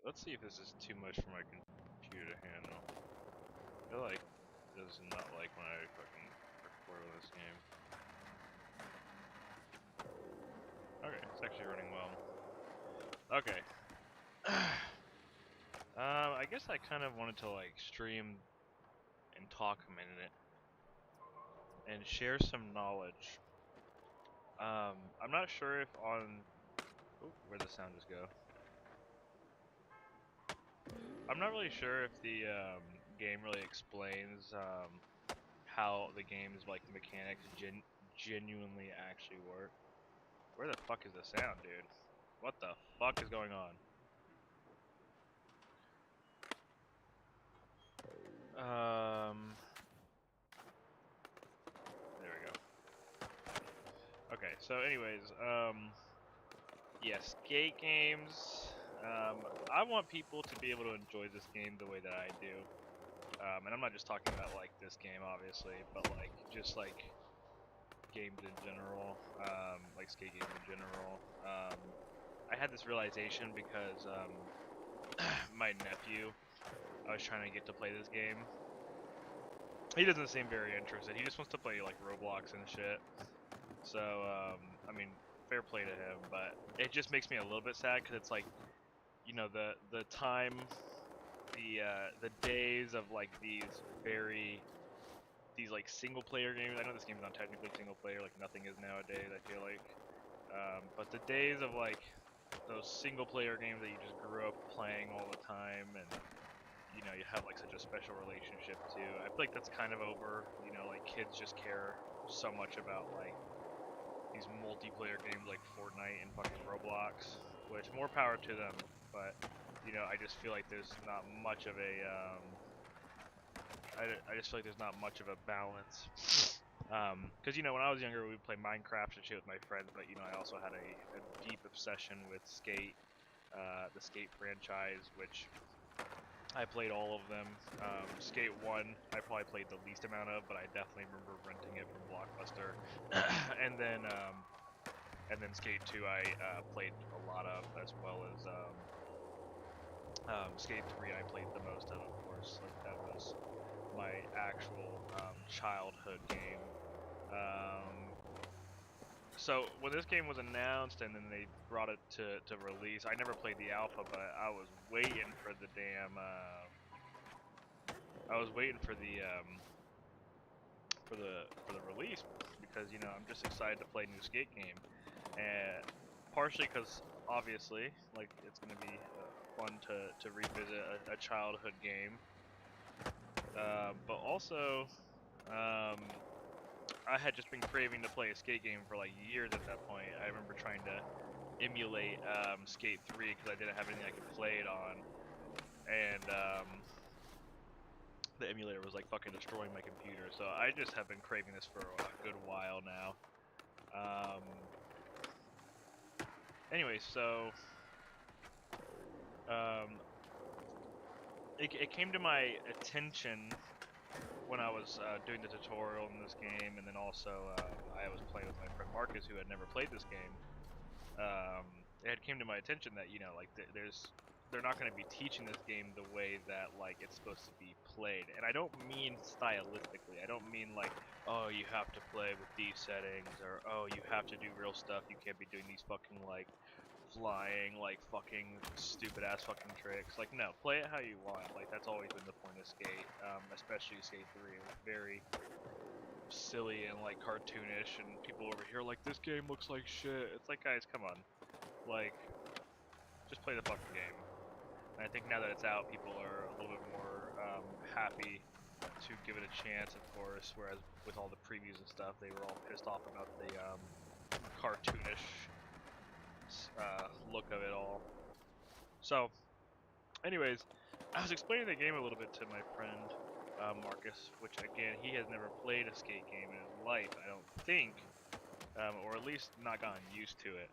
let's see if this is too much for my computer to handle. I feel like it does not like when I fucking record with this game. Okay, it's actually running well. Okay. I guess I kind of wanted to like stream and talk a minute and share some knowledge. I'm not sure if on... Oh, where'd the sound just go? I'm not really sure if the game really explains how the game's like mechanics genuinely actually work. Where the fuck is the sound, dude? What the fuck is going on? There we go. Okay, so anyways, yeah, skate games. I want people to be able to enjoy this game the way that I do. And I'm not just talking about like this game, obviously, but like just like games in general, like skate games in general. I had this realization because my nephew, I was trying to get to play this game. He doesn't seem very interested. He just wants to play like Roblox and shit. So I mean, fair play to him, but it just makes me a little bit sad because it's like, you know, the time, the days of like these like single player games. I know this game's not technically single player, like nothing is nowadays, I feel like. But the days of like those single player games that you just grew up playing all the time, and you know, you have like such a special relationship to. I feel like that's kind of over. You know, like kids just care so much about like these multiplayer games like Fortnite and fucking Roblox, which more power to them. But you know, I just feel like there's not much of a I just feel like there's not much of a balance. Because you know, when I was younger, we would play Minecraft and shit with my friends, but you know, I also had a deep obsession with Skate, the Skate franchise, which I played all of them. Skate 1, I probably played the least amount of, but I definitely remember renting it from Blockbuster. and then Skate 2, I played a lot of, as well as Skate 3, I played the most of course. Like that was my actual childhood game. So when this game was announced and then they brought it to release, I never played the alpha, but I was waiting for the damn. I was waiting for the release because you know I'm just excited to play a new skate game, and partially because obviously like it's gonna be fun to revisit a childhood game, but also I had just been craving to play a skate game for like years at that point. I remember trying to emulate Skate 3 because I didn't have anything I could play it on, and the emulator was like fucking destroying my computer. So I just have been craving this for a good while now. Anyway, so it came to my attention when I was doing the tutorial in this game, and then also I was playing with my friend Marcus, who had never played this game. It had came to my attention that you know, like they're not going to be teaching this game the way that like it's supposed to be played, and I don't mean stylistically. I don't mean like, oh, you have to play with these settings, or oh, you have to do real stuff. You can't be doing these fucking like flying like fucking stupid ass fucking tricks. Like no, play it how you want. Like that's always been the point of Skate, especially Skate 3. It was very silly and like cartoonish, and people over here like this game looks like shit. It's like guys, come on, like just play the fucking game. And I think now that it's out, people are a little bit more happy to give it a chance, of course. Whereas with all the previews and stuff, they were all pissed off about the cartoonish look of it all. So, anyways, I was explaining the game a little bit to my friend Marcus, which again, he has never played a skate game in his life, I don't think, or at least not gotten used to it.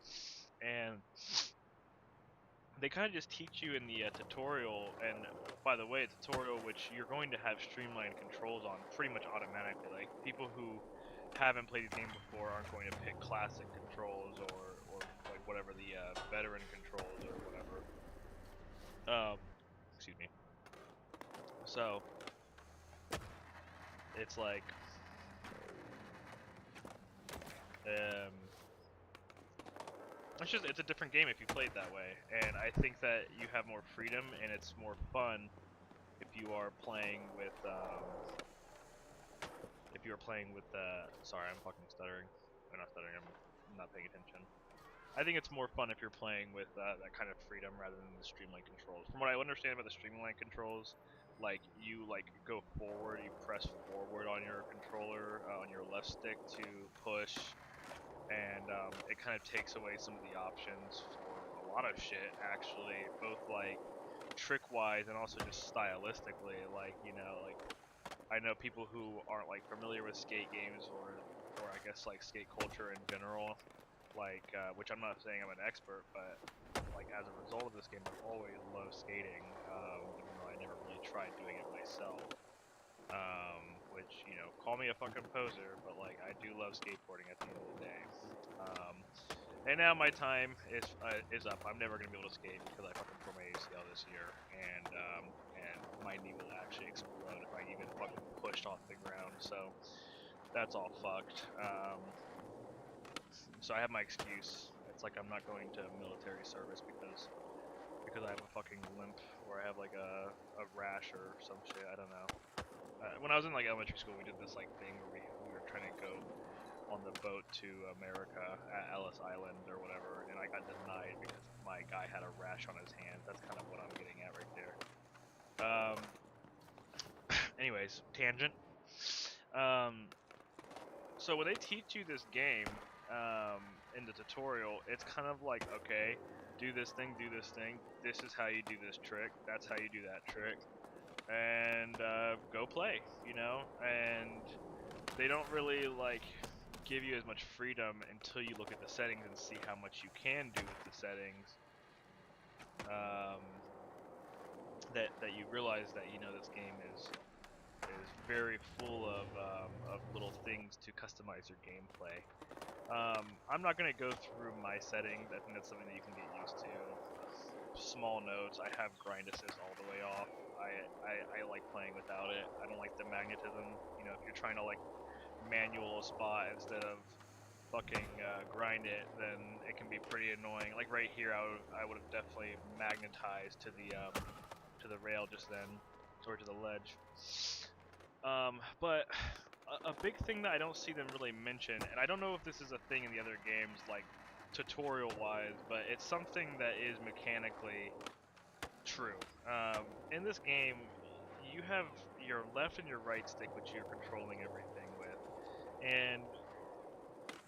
And they kind of just teach you in the tutorial, and by the way, a tutorial which you're going to have streamlined controls on pretty much automatically. Like, people who haven't played the game before aren't going to pick classic controls or like whatever the veteran controls or whatever. Um, excuse me. So it's like, um, it's a different game if you play it that way, and I think that you have more freedom and it's more fun if you are playing with sorry, I'm fucking stuttering. I'm not stuttering. I'm not paying attention. I think it's more fun if you're playing with that kind of freedom rather than the streamline controls. From what I understand about the streamline controls, like you go forward, you press forward on your controller on your left stick to push, and it kind of takes away some of the options for a lot of shit. Actually, both like trick wise and also just stylistically. Like I know people who aren't like familiar with skate games or I guess like skate culture in general, which I'm not saying I'm an expert, but like as a result of this game, I've always loved skating, even though I never really tried doing it myself. Which call me a fucking poser, but like I do love skateboarding at the end of the day. And now my time is up. I'm never gonna be able to skate because I fucking tore my ACL this year, and my knee will actually explode if I even fucking pushed off the ground. So that's all fucked. So I have my excuse. It's like I'm not going to military service because I have a fucking limp or I have like a rash or some shit. I don't know. When I was in like elementary school, we did this like thing where we were trying to go on the boat to America at Ellis Island or whatever, and I got denied because my guy had a rash on his hands. That's kind of what I'm getting at right there. Anyways, tangent. So when they teach you this game in the tutorial, it's kind of like, okay, do this thing, this is how you do this trick, that's how you do that trick, and go play, and they don't really like give you as much freedom until you look at the settings and see how much you can do with the settings. That you realize that this game is very full of little things to customize your gameplay. I'm not gonna go through my settings. I think that's something that you can get used to. Small notes. I have grind assist all the way off. I like playing without it. I don't like the magnetism. If you're trying to like manual a spot instead of fucking grind it, then it can be pretty annoying. Like right here, I would have definitely magnetized to the rail just then, or to the ledge. But a big thing that I don't see them really mention, and I don't know if this is a thing in the other games, like tutorial-wise, but it's something that is mechanically true. In this game, you have your left and your right stick, which you're controlling everything with, and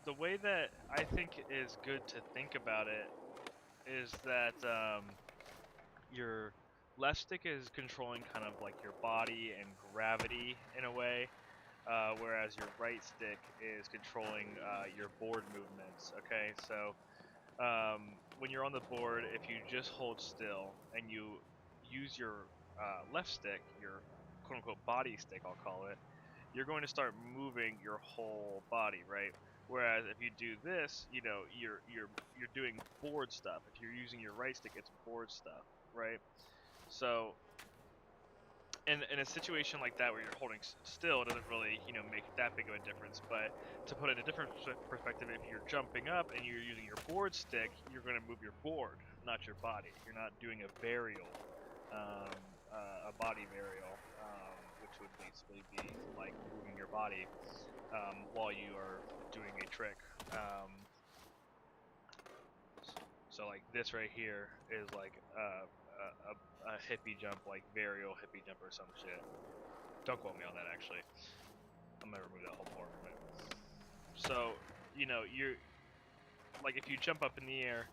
the way that I think is good to think about it is that your left stick is controlling kind of like your body and gravity in a way, whereas your right stick is controlling your board movements. Okay, so when you're on the board, if you just hold still and you use your left stick, your quote-unquote body stick, I'll call it, you're going to start moving your whole body, right? Whereas if you do this, you're doing board stuff. If you're using your right stick, it's board stuff, right? So in a situation like that where you're holding still, it doesn't really make that big of a difference. But to put it in a different perspective, if you're jumping up and you're using your board stick, you're going to move your board, not your body. You're not doing a varial, a body varial, which would basically be like moving your body while you are doing a trick. So like this right here is like a hippie jump, like varial hippie jump or some shit. Don't quote me on that actually. I'm gonna remove that whole part from it. So, you're like if you jump up in the air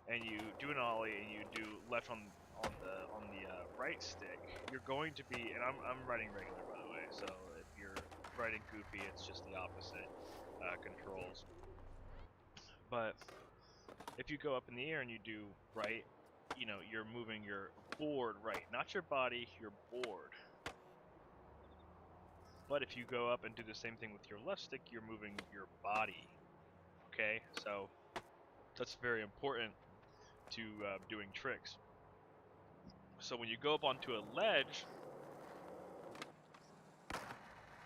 and you do an ollie and you do left on the right stick, you're going to be, and I'm riding regular by the way, so if you're riding goofy, it's just the opposite controls. But if you go up in the air and you do right, you're moving your board right, not your body, your board. But if you go up and do the same thing with your left stick, you're moving your body. Okay, so that's very important to doing tricks. So when you go up onto a ledge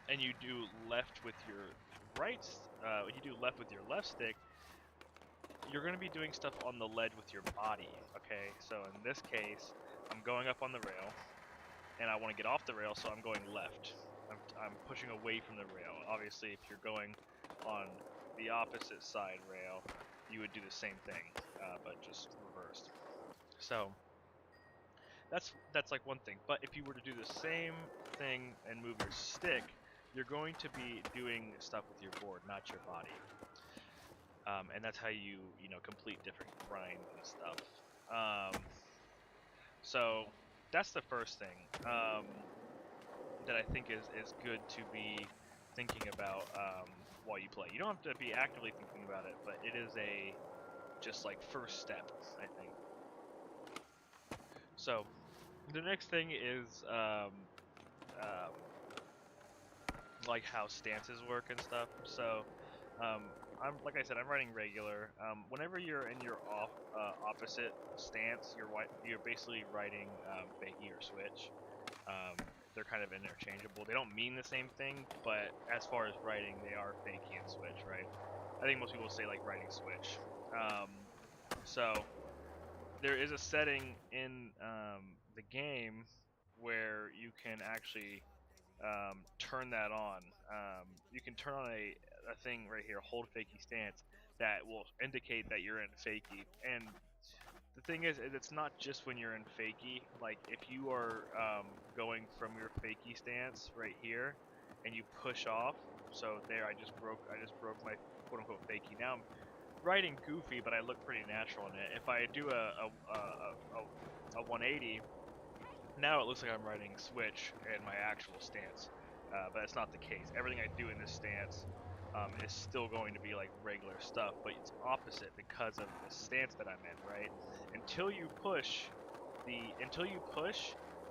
and you do left with your you do left with your left stick, you're going to be doing stuff on the ledge with your body. Okay, so in this case, I'm going up on the rail, and I want to get off the rail, so I'm going left. I'm pushing away from the rail. Obviously, if you're going on the opposite side rail, you would do the same thing, but just reversed. So that's like one thing. But if you were to do the same thing and move your stick, you're going to be doing stuff with your board, not your body. And that's how you complete different grinds and stuff. So that's the first thing that I think is good to be thinking about while you play. You don't have to be actively thinking about it, but it is a just like first step, I think. So the next thing is like how stances work and stuff. So I'm like I said, I'm writing regular. Whenever you're in your opposite stance, you're basically writing fakie or switch. They're kind of interchangeable. They don't mean the same thing, but as far as writing, they are fakie and switch, right? I think most people say like writing switch. So there is a setting in the game where you can actually turn that on. You can turn on a thing right here, hold fakie stance, that will indicate that you're in fakie. And the thing is, it's not just when you're in fakie. Like if you are going from your fakie stance right here, and you push off. So there, I just broke my quote unquote fakie. Now I'm writing goofy, but I look pretty natural in it. If I do a 180. Now it looks like I'm writing switch in my actual stance, but that's not the case. Everything I do in this stance is still going to be like regular stuff, but it's opposite because of the stance that I'm in, right? Until you push,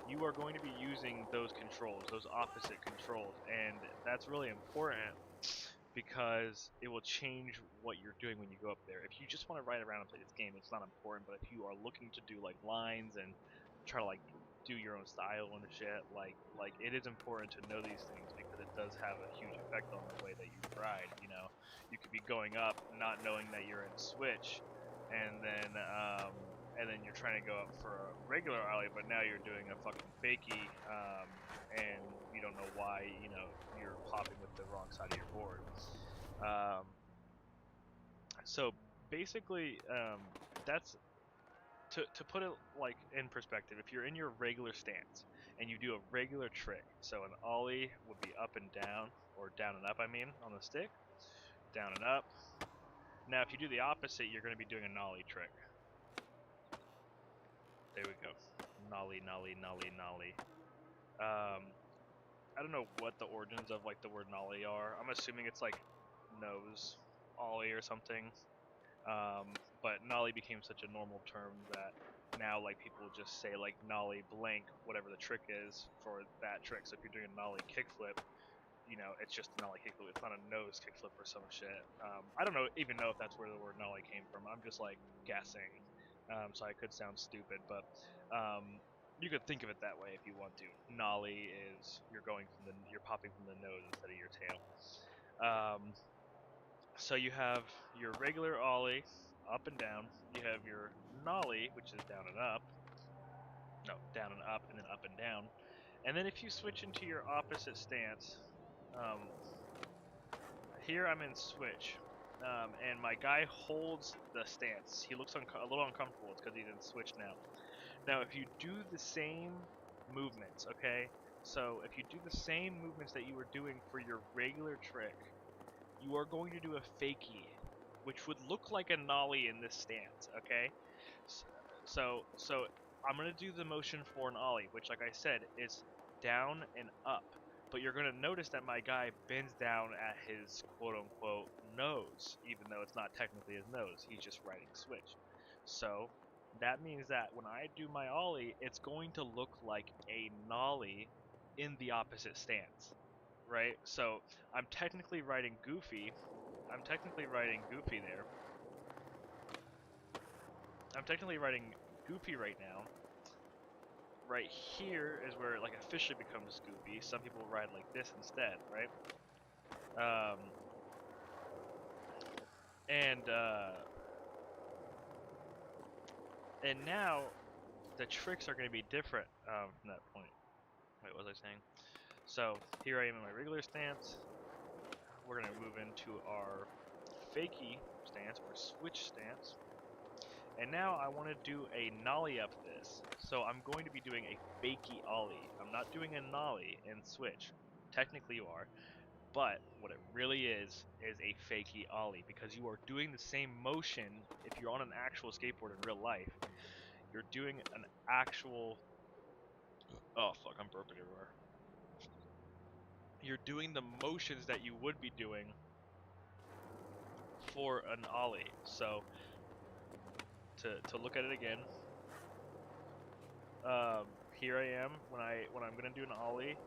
you are going to be using those controls, those opposite controls, and that's really important because it will change what you're doing when you go up there. If you just want to ride around and play this game, it's not important, but if you are looking to do like lines and try to like do your own style and shit, like it is important to know these things because it does have a huge effect on the way that you ride. You could be going up not knowing that you're in switch, and then you're trying to go up for a regular ollie, but now you're doing a fucking fakie, and you don't know why you're popping with the wrong side of your board. So basically, that's to put it like in perspective. If you're in your regular stance and you do a regular trick, so an ollie would be up and down, or down and up, I mean, on the stick, down and up. Now, if you do the opposite, you're going to be doing a nollie trick. There we go, nollie, nollie, nollie, nollie. I don't know what the origins of like the word nollie are. I'm assuming it's like nose ollie or something. But nollie became such a normal term that now like people just say like nollie blank, whatever the trick is for that trick. So if you're doing a nollie kickflip, it's just a nollie kickflip. It's not a nose kickflip or some shit. I don't even know if that's where the word nollie came from. I'm just like guessing, so I could sound stupid, but you could think of it that way if you want to. Nollie is you're popping from the nose instead of your tail. So you have your regular ollie, up and down. You have your nollie, which is down and up. No, down and up, and then up and down. And then if you switch into your opposite stance, here I'm in switch, and my guy holds the stance. He looks a little uncomfortable. It's because he's in switch now. Now, if you do the same movements, okay? So if you do the same movements that you were doing for your regular trick, you are going to do a fakie, which would look like a nollie in this stance, okay? So I'm going to do the motion for an ollie, which, like I said, is down and up. But you're going to notice that my guy bends down at his quote-unquote nose, even though it's not technically his nose. He's just riding switch. So that means that when I do my ollie, it's going to look like a nollie in the opposite stance, right? So I'm technically riding goofy. I'm technically riding goofy there. I'm technically riding goofy right now, right here is where it like officially becomes goofy. Some people ride like this instead, right? Um, and now the tricks are going to be different from that point. Wait, what was I saying? So here I am in my regular stance. We're going to move into our fakie stance or switch stance. And now I want to do a nollie up this. So I'm going to be doing a fakie ollie. I'm not doing a nollie and switch. Technically you are. But what it really is a fakie ollie because you are doing the same motion if you're on an actual skateboard in real life. You're doing an actual... Oh fuck, I'm burping everywhere. You're doing the motions that you would be doing for an ollie. So to look at it again, here I am when I'm gonna do an ollie.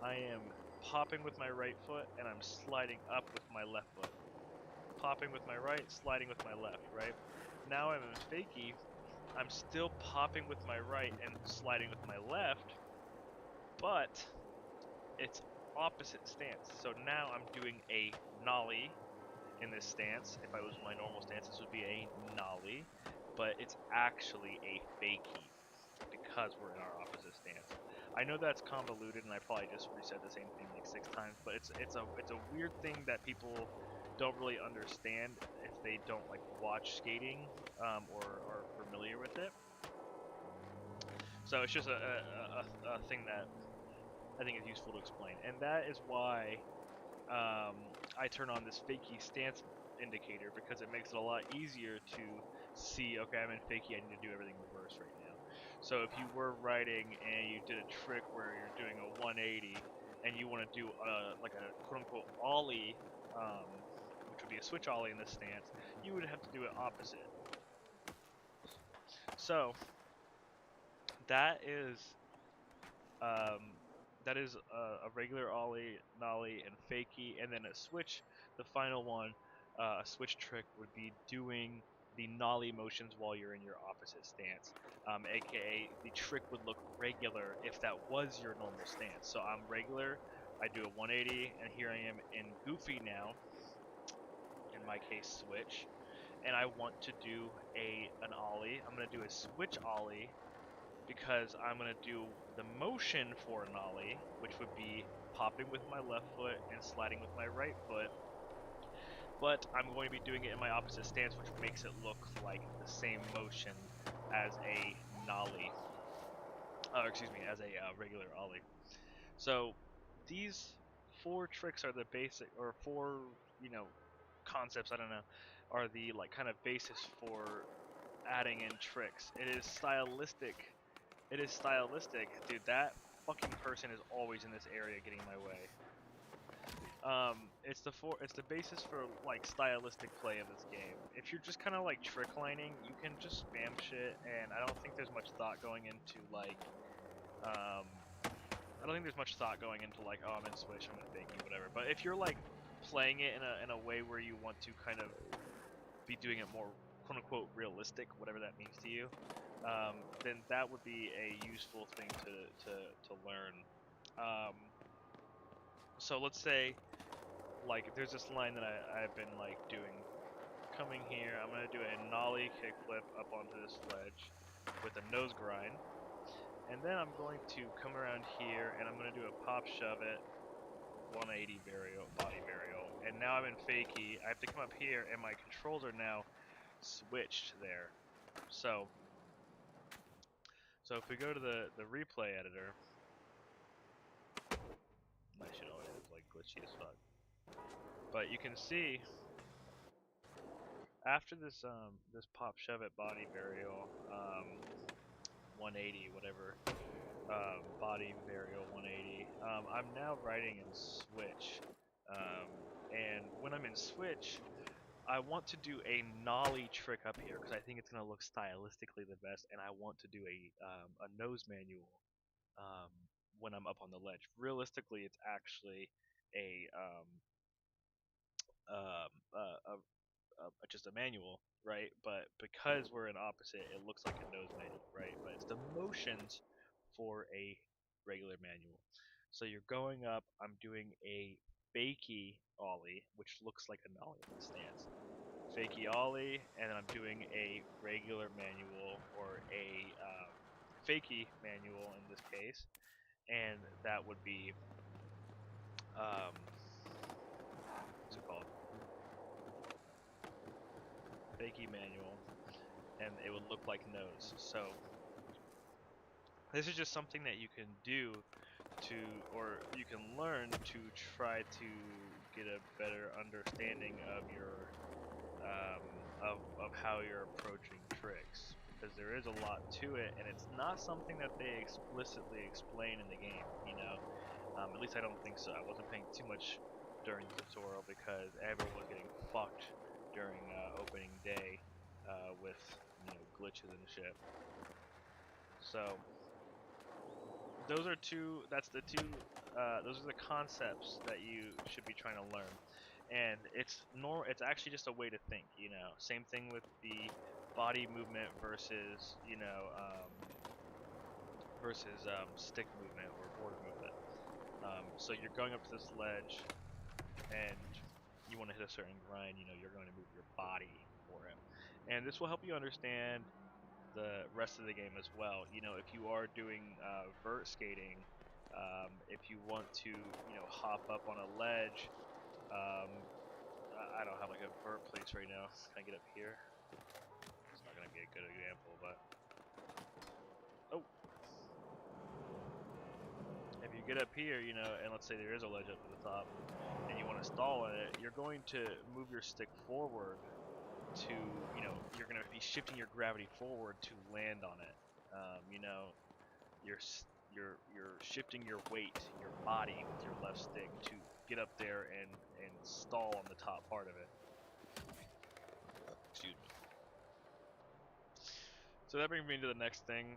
I am popping with my right foot and I'm sliding up with my left foot. Popping with my right, sliding with my left, right? Now I'm in fakie. I'm still popping with my right and sliding with my left, but it's opposite stance. So now I'm doing a nollie in this stance. If I was in my normal stance, this would be a nollie, but it's actually a fakie because we're in our opposite stance. I know that's convoluted, and I probably just resaid the same thing like 6 times, but it's a weird thing that people don't really understand if they don't like watch skating or are familiar with it. So it's just a thing that I think is useful to explain, and that is why I turn on this fakie stance indicator because it makes it a lot easier to see, okay, I'm in fakie, I need to do everything reverse right now. So if you were riding and you did a trick where you're doing a 180 and you want to do like a quote-unquote ollie, which would be a switch ollie in this stance, you would have to do it opposite. So that is a regular ollie, nollie, and fakie, and then a switch. The final one, a switch trick would be doing the nollie motions while you're in your opposite stance, aka the trick would look regular if that was your normal stance. So I'm regular, I do a 180, and here I am in goofy now, in my case switch, and I want to do an ollie. I'm going to do a switch ollie, because I'm going to do the motion for an ollie, which would be popping with my left foot and sliding with my right foot, but I'm going to be doing it in my opposite stance, which makes it look like the same motion as a nollie, as a regular ollie. So these 4 tricks are the basic, or 4, concepts, I don't know, are the like kind of basis for adding in tricks. It is stylistic. Dude, that fucking person is always in this area getting in my way. It's the basis for like stylistic play of this game. If you're just kind of like trick lining, you can just spam shit, and I don't think there's much thought going into like, I don't think there's much thought going into like, oh, I'm in switch, I'm in fakie, whatever. But if you're like playing it in a way where you want to kind of be doing it more quote unquote realistic, whatever that means to you, then that would be a useful thing to learn. So let's say, like, there's this line that I've been like doing. Coming here, I'm gonna do a nollie kickflip up onto this ledge with a nose grind, and then I'm going to come around here and I'm gonna do a pop shove it, 180 burial, body burial, and now I'm in fakie. I have to come up here, and my controls are now switched there. So if we go to the replay editor, my shit always is like glitchy as fuck. But you can see after this this pop shove it body burial 180 whatever, body burial 180, I'm now riding in switch, and when I'm in switch, I want to do a nollie trick up here because I think it's going to look stylistically the best, and I want to do a nose manual um, when I'm up on the ledge. Realistically, it's actually a just a manual, right? But because we're in opposite, it looks like a nose manual, right? But it's the motions for a regular manual. So you're going up. I'm doing a fakie ollie, which looks like a nollie in the stance. Fakie ollie, and then I'm doing a regular manual or a fakie manual in this case, and that would be what's it called? Fakie manual, and it would look like nose. So this is just something that you can do to, or you can learn to try to get a better understanding of your of how you're approaching tricks, because there is a lot to it, and it's not something that they explicitly explain in the game. At least I don't think so. I wasn't paying too much during the tutorial because everyone was getting fucked during opening day with glitches and shit. So those are two. That's the two. Those are the concepts that you should be trying to learn, and it's actually just a way to think. Same thing with the body movement versus stick movement or board movement. So you're going up to this ledge, and you want to hit a certain grind. You're going to move your body for it, and this will help you understand the rest of the game as well. If you are doing vert skating, if you want to, hop up on a ledge, I don't have like a vert place right now. Can I get up here? It's not gonna be a good example, but oh, if you get up here, and let's say there is a ledge up to the top, and you want to stall on it, you're going to move your stick forward to, you're going to be shifting your gravity forward to land on it. You're shifting your weight, your body with your left stick to get up there and stall on the top part of it. Excuse me. So that brings me to the next thing,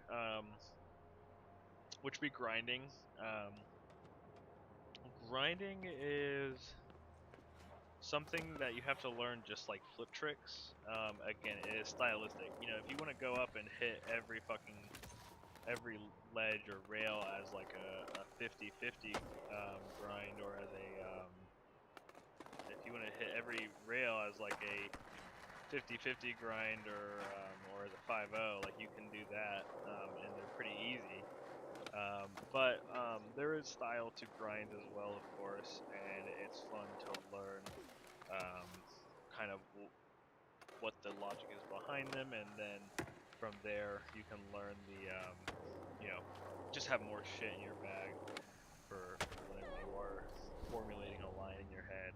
which would be grinding. Grinding is something that you have to learn just like flip tricks. Again, it is stylistic. If you want to go up and hit every ledge or rail as like a 50-50 grind, or as if you want to hit every rail as like a 50-50 grind, or as a 5-0, like you can do that, and they're pretty easy. But there is style to grind as well, of course, and it's fun to learn kind of what the logic is behind them, and then from there you can learn just have more shit in your bag for whenever you are formulating a line in your head.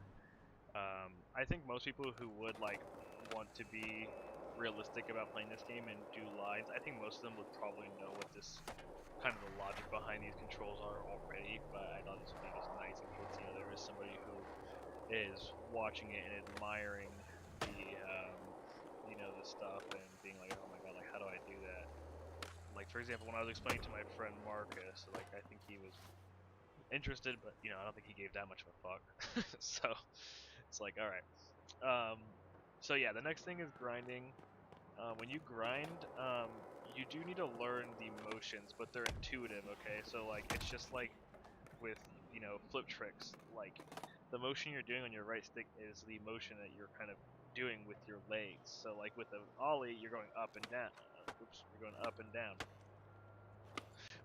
I think most people who would want to be realistic about playing this game and do lines, I think most of them would probably know what this kind of the logic behind these controls are already, but I thought this would be just nice in case there is somebody who is watching it and admiring the the stuff and being like, oh my god, like how do I do that? Like for example, when I was explaining to my friend Marcus, like I think he was interested, but I don't think he gave that much of a fuck. So it's like, all right. So yeah, the next thing is grinding. When you grind, you do need to learn the motions, but they're intuitive. Okay, so like it's just like with flip tricks. Like the motion you're doing on your right stick is the motion that you're kind of doing with your legs. So like with the ollie, you're going up and down. You're going up and down.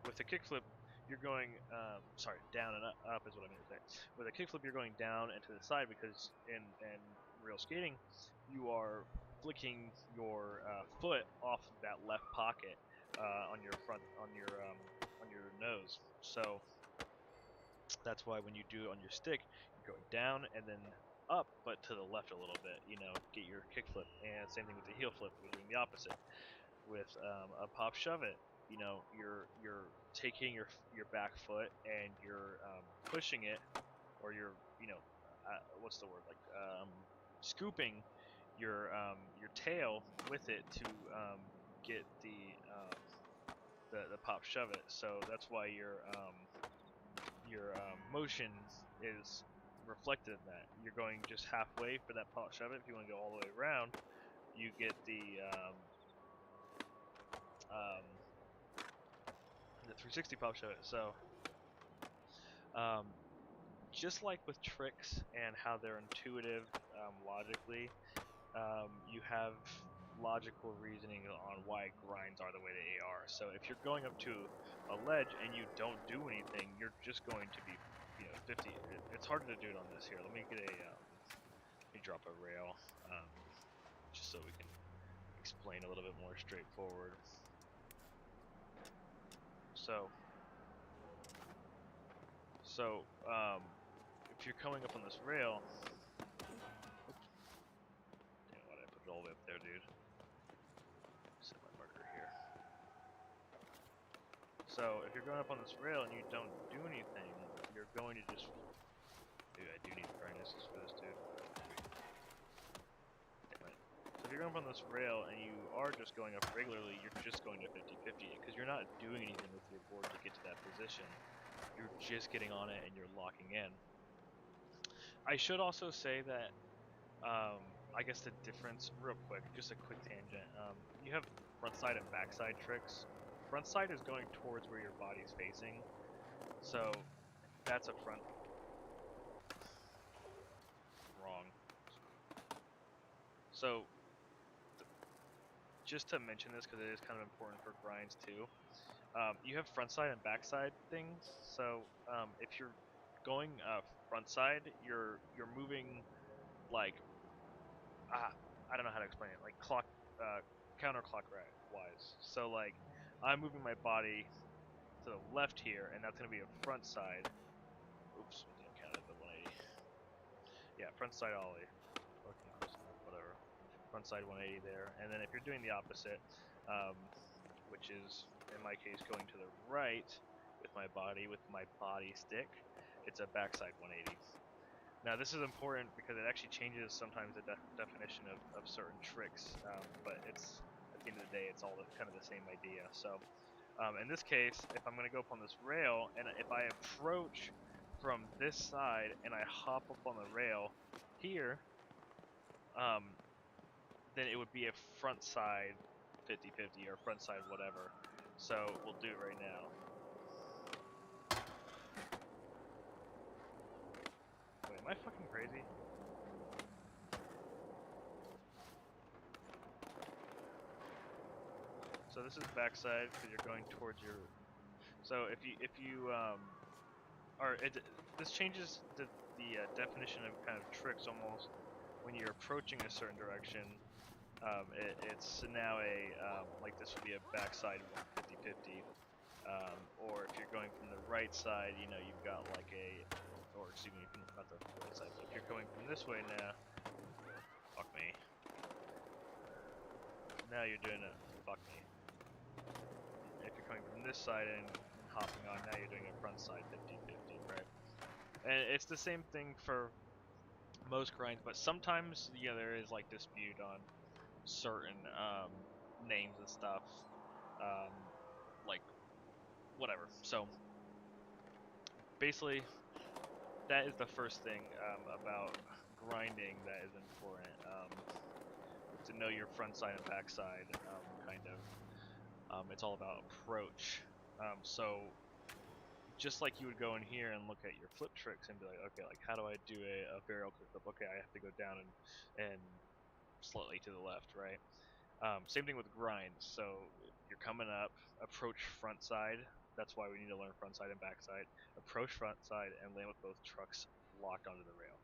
With the kickflip, you're going down and up is what I mean to say. With a kickflip, you're going down and to the side, because in real skating, you are flicking your foot off of that left pocket on your nose. So that's why when you do it on your stick, you're going down and then up, but to the left a little bit. Get your kickflip, and same thing with the heel flip. You're doing the opposite. With a pop shove it, you're taking your back foot and you're pushing it, or you're what's the word, like scooping your tail with it to get the pop shove it. So that's why your motion is reflected in that. You're going just halfway for that pop shove it. If you want to go all the way around, you get the 360 pop shove it. So, um, just like with tricks and how they're intuitive logically, you have logical reasoning on why grinds are the way they are. So if you're going up to a ledge and you don't do anything, you're just going to be, 50. It's harder to do it on this here. Let me get a, let me drop a rail, just so we can explain a little bit more straightforward. So, if you're coming up on this rail, oops, damn, why did I put it all the way up there, dude? Set my marker here. So if you're going up on this rail and you don't do anything, you're going to just... Dude, I do need brightness for this, dude. Damn it. So if you're going up on this rail and you are just going up regularly, you're just going to 50-50 because you're not doing anything with your board to get to that position. You're just getting on it and you're locking in. I should also say that, I guess the difference, real quick, just a quick tangent. You have front side and back side tricks. Front side is going towards where your body's facing, so that's a front. Wrong. So, just to mention this because it is kind of important for grinds too. You have front side and back side things. So if you're going front side, you're moving like I don't know how to explain it, like counterclockwise. So like I'm moving my body to the left here, and that's going to be a front side. Oops, I didn't count it, but 180. Yeah, front side ollie. Working close enough, whatever. Front side 180 there. And then if you're doing the opposite, which is in my case going to the right with my body stick, it's a backside 180. Now this is important because it actually changes sometimes the definition of certain tricks, but it's at the end of the day it's all kind of the same idea. So in this case, if I'm going to go up on this rail and if I approach from this side and I hop up on the rail here, then it would be a front side 50-50 or front side whatever. So we'll do it right now. Wait, am I fucking crazy? So this is backside because you're going towards your. So if you this changes the definition of kind of tricks almost when you're approaching a certain direction. It's now a like this would be a backside 50-50. Or if you're going from the right side, you've got like or excuse me, not the right side, but if you're coming from this way now, fuck me. Now you're doing it, fuck me. If you're coming from this side and hopping on, now you're doing a front side 50-50, right? And it's the same thing for most grinds, but sometimes, there is like dispute on certain names and stuff, like whatever. So basically, that is the first thing about grinding that is important. To know your front side and back side, kind of. It's all about approach. So just like you would go in here and look at your flip tricks and be like, okay, like how do I do a barrel kickflip? Okay, I have to go down and slightly to the left, right? Same thing with grinds. So you're coming up, approach front side. That's why we need to learn front side and back side. Approach front side and land with both trucks locked onto the rail.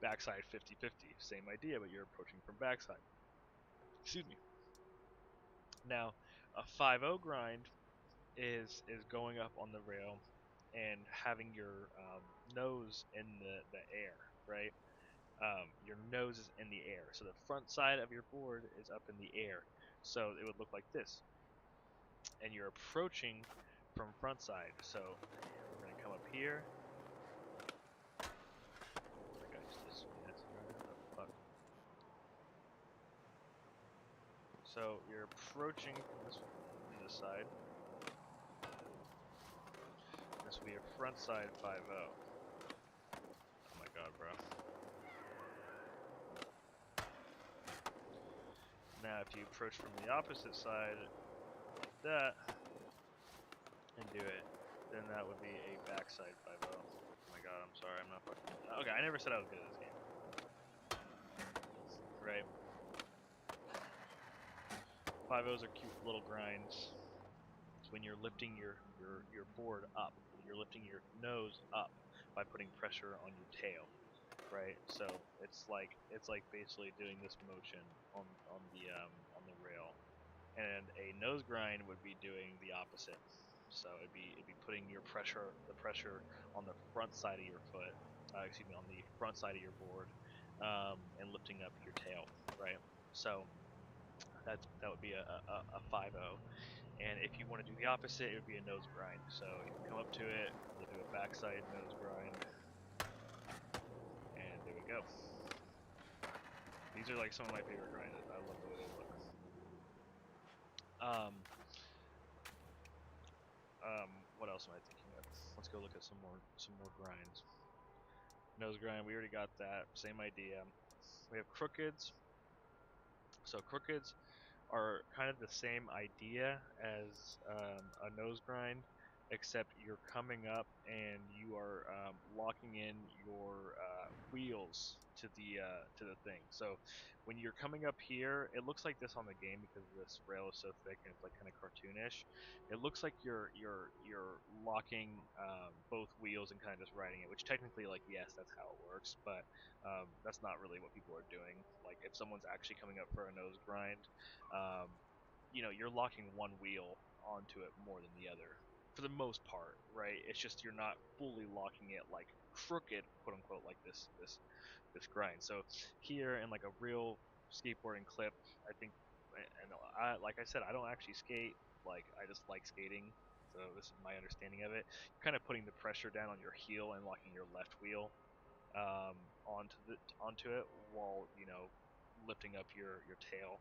Backside 50-50, same idea, but you're approaching from backside. Excuse me. Now, a 5-0 grind is going up on the rail and having your nose in the air, right? Your nose is in the air, so the front side of your board is up in the air. So it would look like this, and you're approaching from front side. So we're gonna come up here. So you're approaching from this side. This will be a front side 5-0. Oh my god, bro. Now if you approach from the opposite side like that, and do it, then that would be a backside 5-0. Oh my god, I'm sorry, I'm not fucking... Okay, I never said I was good at this game. Right? 5-0s are cute little grinds. It's when you're lifting your board up. You're lifting your nose up by putting pressure on your tail. Right, so it's like basically doing this motion on the rail, and a nose grind would be doing the opposite. So it'd be putting the pressure on the front side of your foot, excuse me, on the front side of your board, and lifting up your tail. Right, so that would be a 5-0. And if you want to do the opposite, it would be a nose grind. So you come up to it, you'll do a backside nose grind. And there we go. These are like some of my favorite grinds. I love the way they look. What else am I thinking of? Let's go look at some more grinds. Nose grind, we already got that. Same idea. We have crookeds. So crookeds are kind of the same idea as a nose grind, except you're coming up and you are locking in your wheels to the thing. So when you're coming up here, it looks like this on the game because this rail is so thick and it's like kind of cartoonish. It looks like you're locking both wheels and kind of just riding it, which technically, like, yes, that's how it works, but that's not really what people are doing. Like, if someone's actually coming up for a nose grind, you're locking one wheel onto it more than the other for the most part, right? It's just you're not fully locking it like crooked, quote unquote, like this grind. So here in like a real skateboarding clip, I think, and like I said, I don't actually skate. Like, I just like skating. So this is my understanding of it. You're kind of putting the pressure down on your heel and locking your left wheel onto it while lifting up your tail.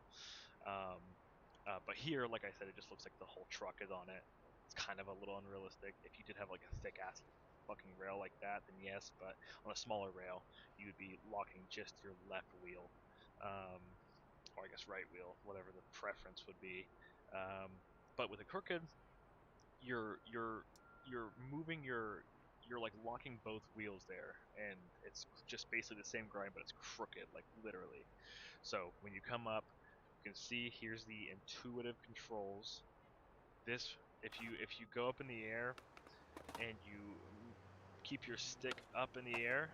But here, like I said, it just looks like the whole truck is on it. It's kind of a little unrealistic. If you did have like a thick ass fucking rail like that, then yes. But on a smaller rail, you would be locking just your left wheel, or I guess right wheel, whatever the preference would be. But with a crooked, you're moving you're like locking both wheels there, and it's just basically the same grind, but it's crooked, like literally. So when you come up, you can see here's the intuitive controls. This, if you go up in the air and you keep your stick up in the air,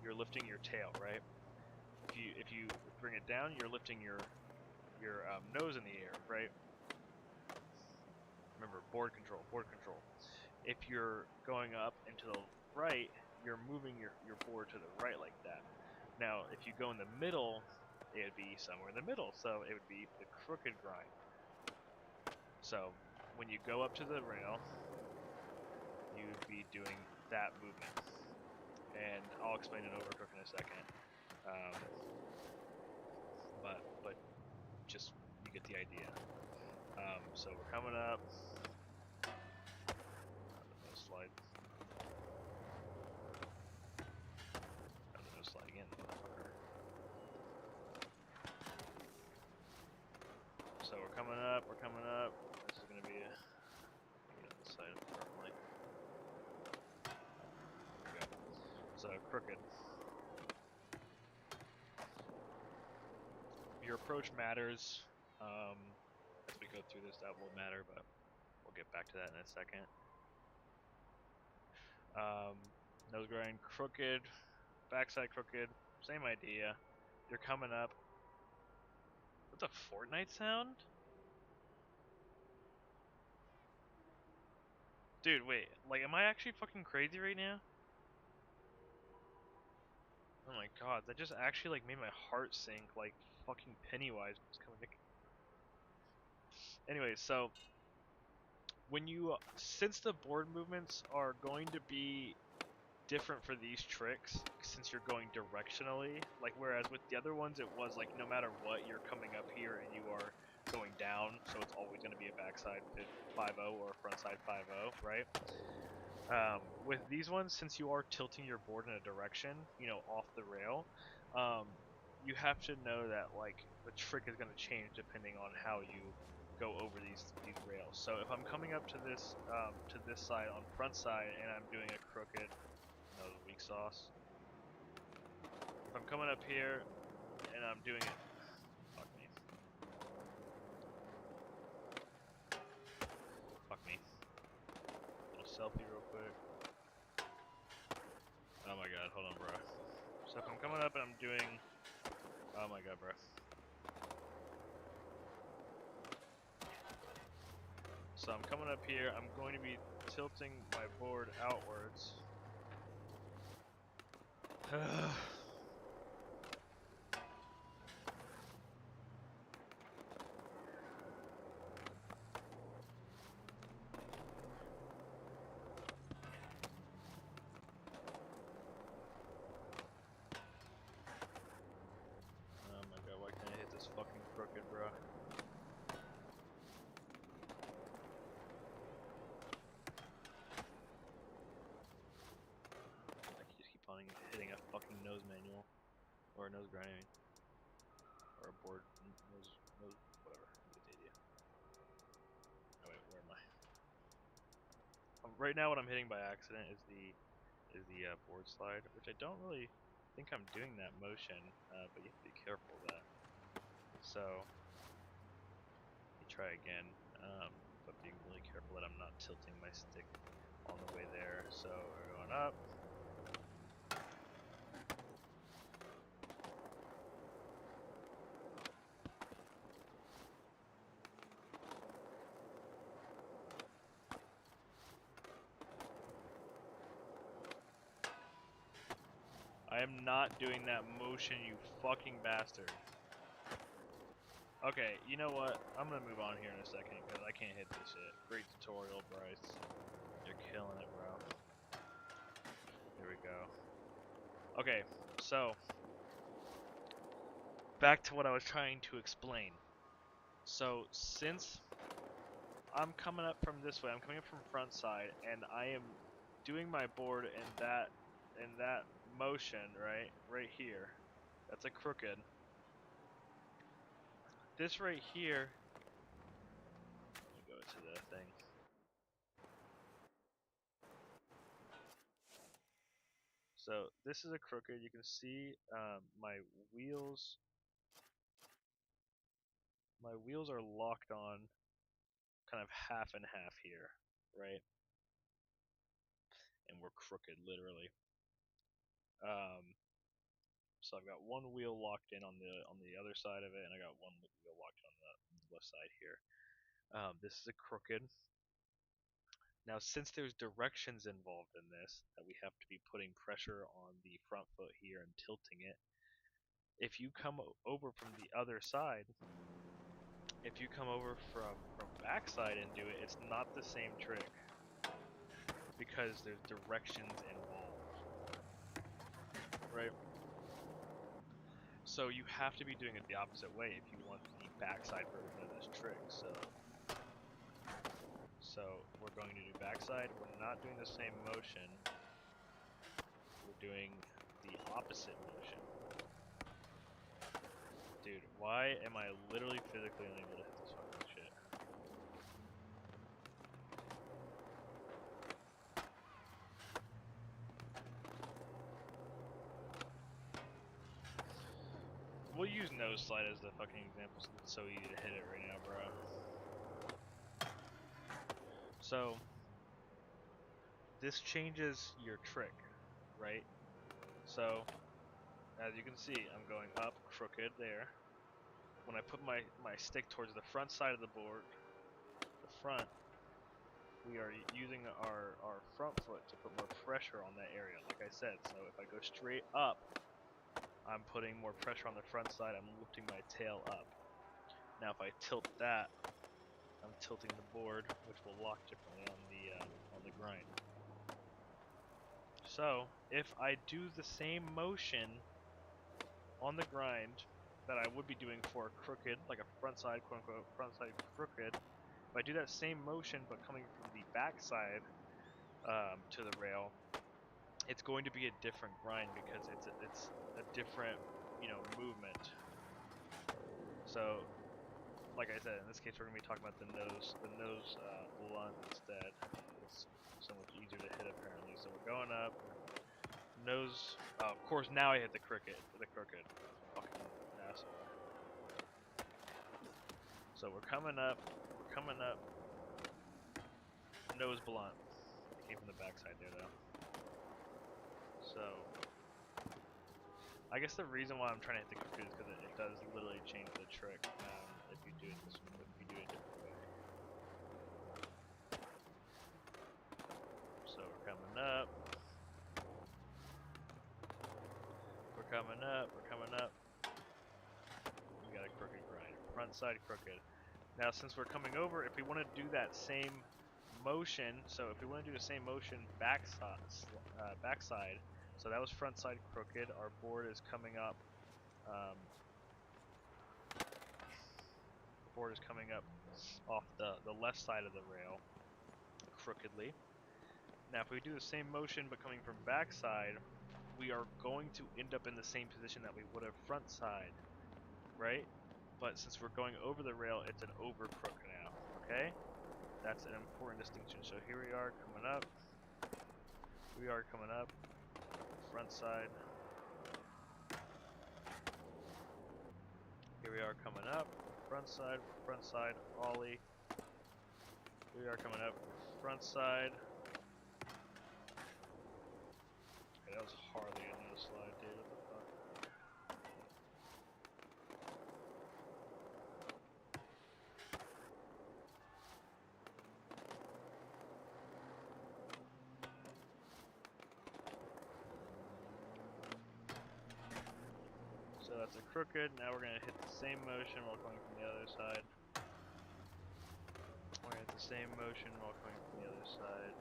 you're lifting your tail, right? If you bring it down, you're lifting your nose in the air, right? Remember, board control, board control. If you're going up and to the right, you're moving your board to the right like that. Now, if you go in the middle, it would be somewhere in the middle, so it would be the crooked grind. So when you go up to the rail, you would be doing that movement, and I'll explain an overcook in a second. But just you get the idea. So we're coming up. No slide. No slide again, motherfucker. So we're coming up. We're coming up. This is gonna be a get on the side of the front light. Okay. So crooked. Your approach matters. As we go through this, that will matter, but we'll get back to that in a second. Nose grind, crooked, backside crooked, same idea. You're coming up. What's a Fortnite sound? Dude, wait. Like, am I actually fucking crazy right now? Oh my god, that just actually like made my heart sink like fucking Pennywise was coming. Anyway, so since the board movements are going to be different for these tricks, since you're going directionally, like whereas with the other ones it was like no matter what you're coming up here and you are going down, so it's always going to be a backside 5-0 or a frontside 5-0, right? With these ones, since you are tilting your board in a direction, off the rail, you have to know that like the trick is going to change depending on how you go over these rails. So if I'm coming up to this side on front side and I'm doing a crooked, no, weak sauce. If I'm coming up here and I'm doing it, fuck me. Fuck me. Little selfie real quick. Oh my god, hold on, bro. So if I'm coming up and I'm doing, oh my god, bro. So I'm coming up here, I'm going to be tilting my board outwards. Oh my god, why can't I hit this fucking crooked, bro? I just keep on hitting a fucking nose manual. Or a nose grind, I mean. Or a board, nose, whatever. You get the idea. Oh wait, where am I? Right now what I'm hitting by accident is the board slide, which I don't really think I'm doing that motion, but you have to be careful of that. So, you try again, but being really careful that I'm not tilting my stick on the way there. So we're going up. I am not doing that motion, you fucking bastard. Okay, you know what? I'm gonna move on here in a second because I can't hit this shit. Great tutorial, Bryce. You're killing it, bro. Here we go. Okay, so back to what I was trying to explain. So since I'm coming up from this way, I'm coming up from front side, and I am doing my board in that motion, right here. That's a crooked. This right here. Let me go to the thing. So this is a crooked. You can see my wheels. My wheels are locked on, kind of half and half here, right? And we're crooked, literally. So I've got one wheel locked in on the other side of it, and I got one wheel locked on the left side here. This is a crooked. Now, since there's directions involved in this, that we have to be putting pressure on the front foot here and tilting it, if you come over from the other side, if you come over from backside and do it, it's not the same trick because there's directions involved, right? So you have to be doing it the opposite way if you want the backside version of this trick. So we're going to do backside. We're not doing the same motion. We're doing the opposite motion. Dude, why am I literally physically unable to hit this fucking shit? We'll use nose slide as the fucking example since it's so easy to hit it right now, bro. So, this changes your trick, right? So, as you can see, I'm going up crooked there. When I put my stick towards the front side of the board, the front, we are using our front foot to put more pressure on that area, like I said. So if I go straight up, I'm putting more pressure on the front side, I'm lifting my tail up. Now if I tilt that, I'm tilting the board, which will lock differently on the grind. So if I do the same motion on the grind that I would be doing for a crooked, like a front side, quote unquote, front side crooked, if I do that same motion but coming from the back side to the rail, it's going to be a different grind because it's a different, movement. So like I said, in this case we're gonna be talking about the nose blunt instead. It's so much easier to hit apparently. So we're going up. Nose. Of course, now I hit the crooked. Fucking asshole. So we're coming up. Nose blunt. Came from the backside there though. So I guess the reason why I'm trying to hit the crooked is because it does literally change the trick if you do it a different way. So we're coming up. We're coming up. We got a crooked grind. Front side crooked. Now since we're coming over, if we want to do that same motion, so if we want to do the same motion backside, so that was front side crooked, our board is coming up, off the left side of the rail, crookedly. Now if we do the same motion but coming from backside, we are going to end up in the same position that we would have front side, right? But since we're going over the rail, it's an over crook now, okay? That's an important distinction. So here we are coming up. Front side. Here we are coming up. Front side, ollie. Here we are coming up. Front side. Okay, that was hardly a no slide, dude. What the fuck? So that's a crooked. Now we're going to hit the same motion while coming from the other side. We're going to hit the same motion while coming from the other side.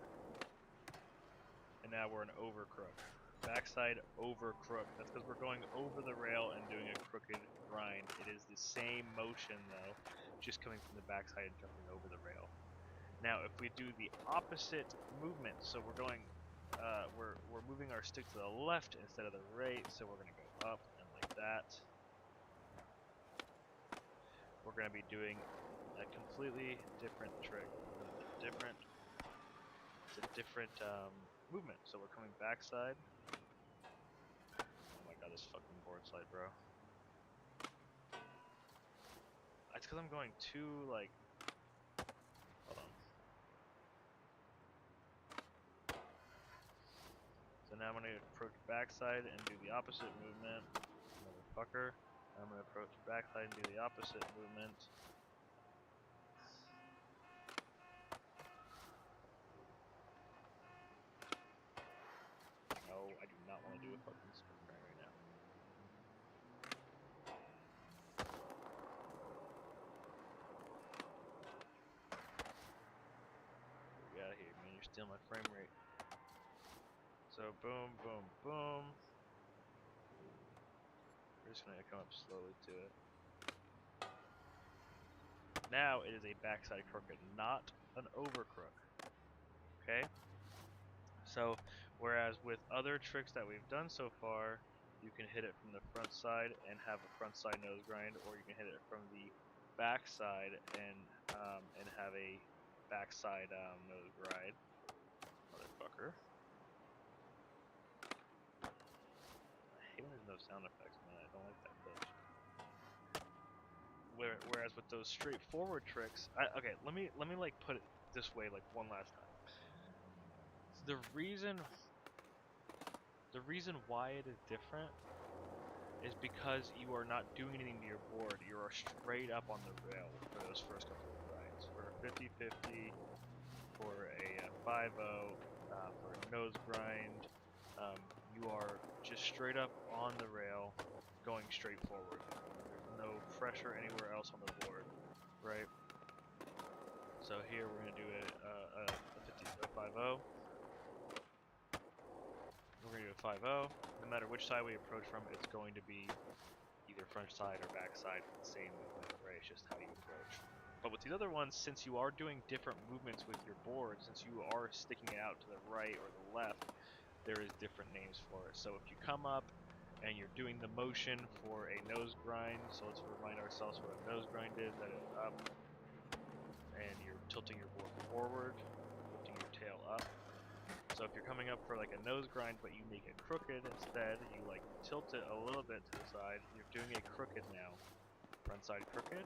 And now we're an over crook. Backside over crook. That's because we're going over the rail and doing a crooked grind. It is the same motion though, just coming from the backside and jumping over the rail. Now if we do the opposite movement, so we're going, we're moving our stick to the left instead of the right, so we're going to go up and like that. We're going to be doing a completely different trick. It's a different movement. So we're coming backside. Oh my god, this fucking board slide, bro. It's because I'm going too, like... Hold on. So now I'm going to approach backside and do the opposite movement. Motherfucker. I'm going to approach backside and do the opposite movement. No, I do not want to do a fucking spin grind right now. Get out of here, man. You're stealing my frame rate. So boom, boom, boom. We're just gonna come up slowly to it. Now it is a backside crooked, not an over crook. Okay? So whereas with other tricks that we've done so far, you can hit it from the front side and have a front side nose grind, or you can hit it from the back side and have a backside nose grind. Motherfucker. I hate when there's no sound effects, man. I don't like that bitch. Whereas with those straightforward tricks, okay, let me like put it this way, like one last time. The reason why it is different is because you are not doing anything to your board. You are straight up on the rail for those first couple of grinds. For a 50-50, for a 5-0, for a nose grind, you are just straight up on the rail, going straight forward. There's no pressure anywhere else on the board, right? So here we're going to do a 5-0. We're going to do a 5-0. No matter which side we approach from, it's going to be either front side or back side, the same movement, right? It's just how you approach. But with these other ones, since you are doing different movements with your board, since you are sticking it out to the right or the left, there is different names for it. So if you come up and you're doing the motion for a nose grind. So let's remind ourselves what a nose grind is. That is up, and you're tilting your board forward, lifting your tail up. So if you're coming up for like a nose grind, but you make it crooked instead, you like tilt it a little bit to the side. You're doing a crooked now. Front side crooked.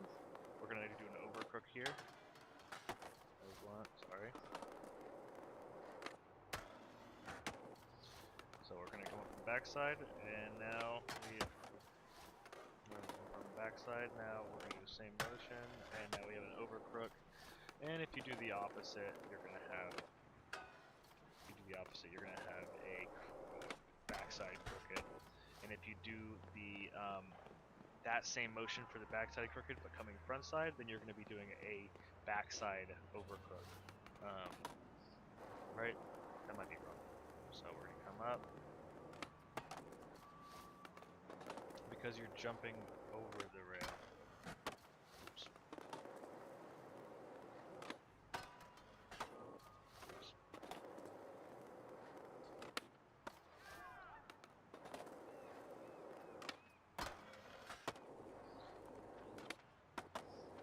We're gonna do an over crook here. There's one. Sorry. So we're gonna come up from the backside, and now we from the backside. Now we're gonna do the same motion, and now we have an over crook. And if you do the opposite, you're gonna have. You're going to have a backside crooked. And if you do the that same motion for the backside crooked, but coming front side, then you're going to be doing a backside over crook. Right? That might be wrong. So we're going to come up. Because you're jumping over the rail. Oops.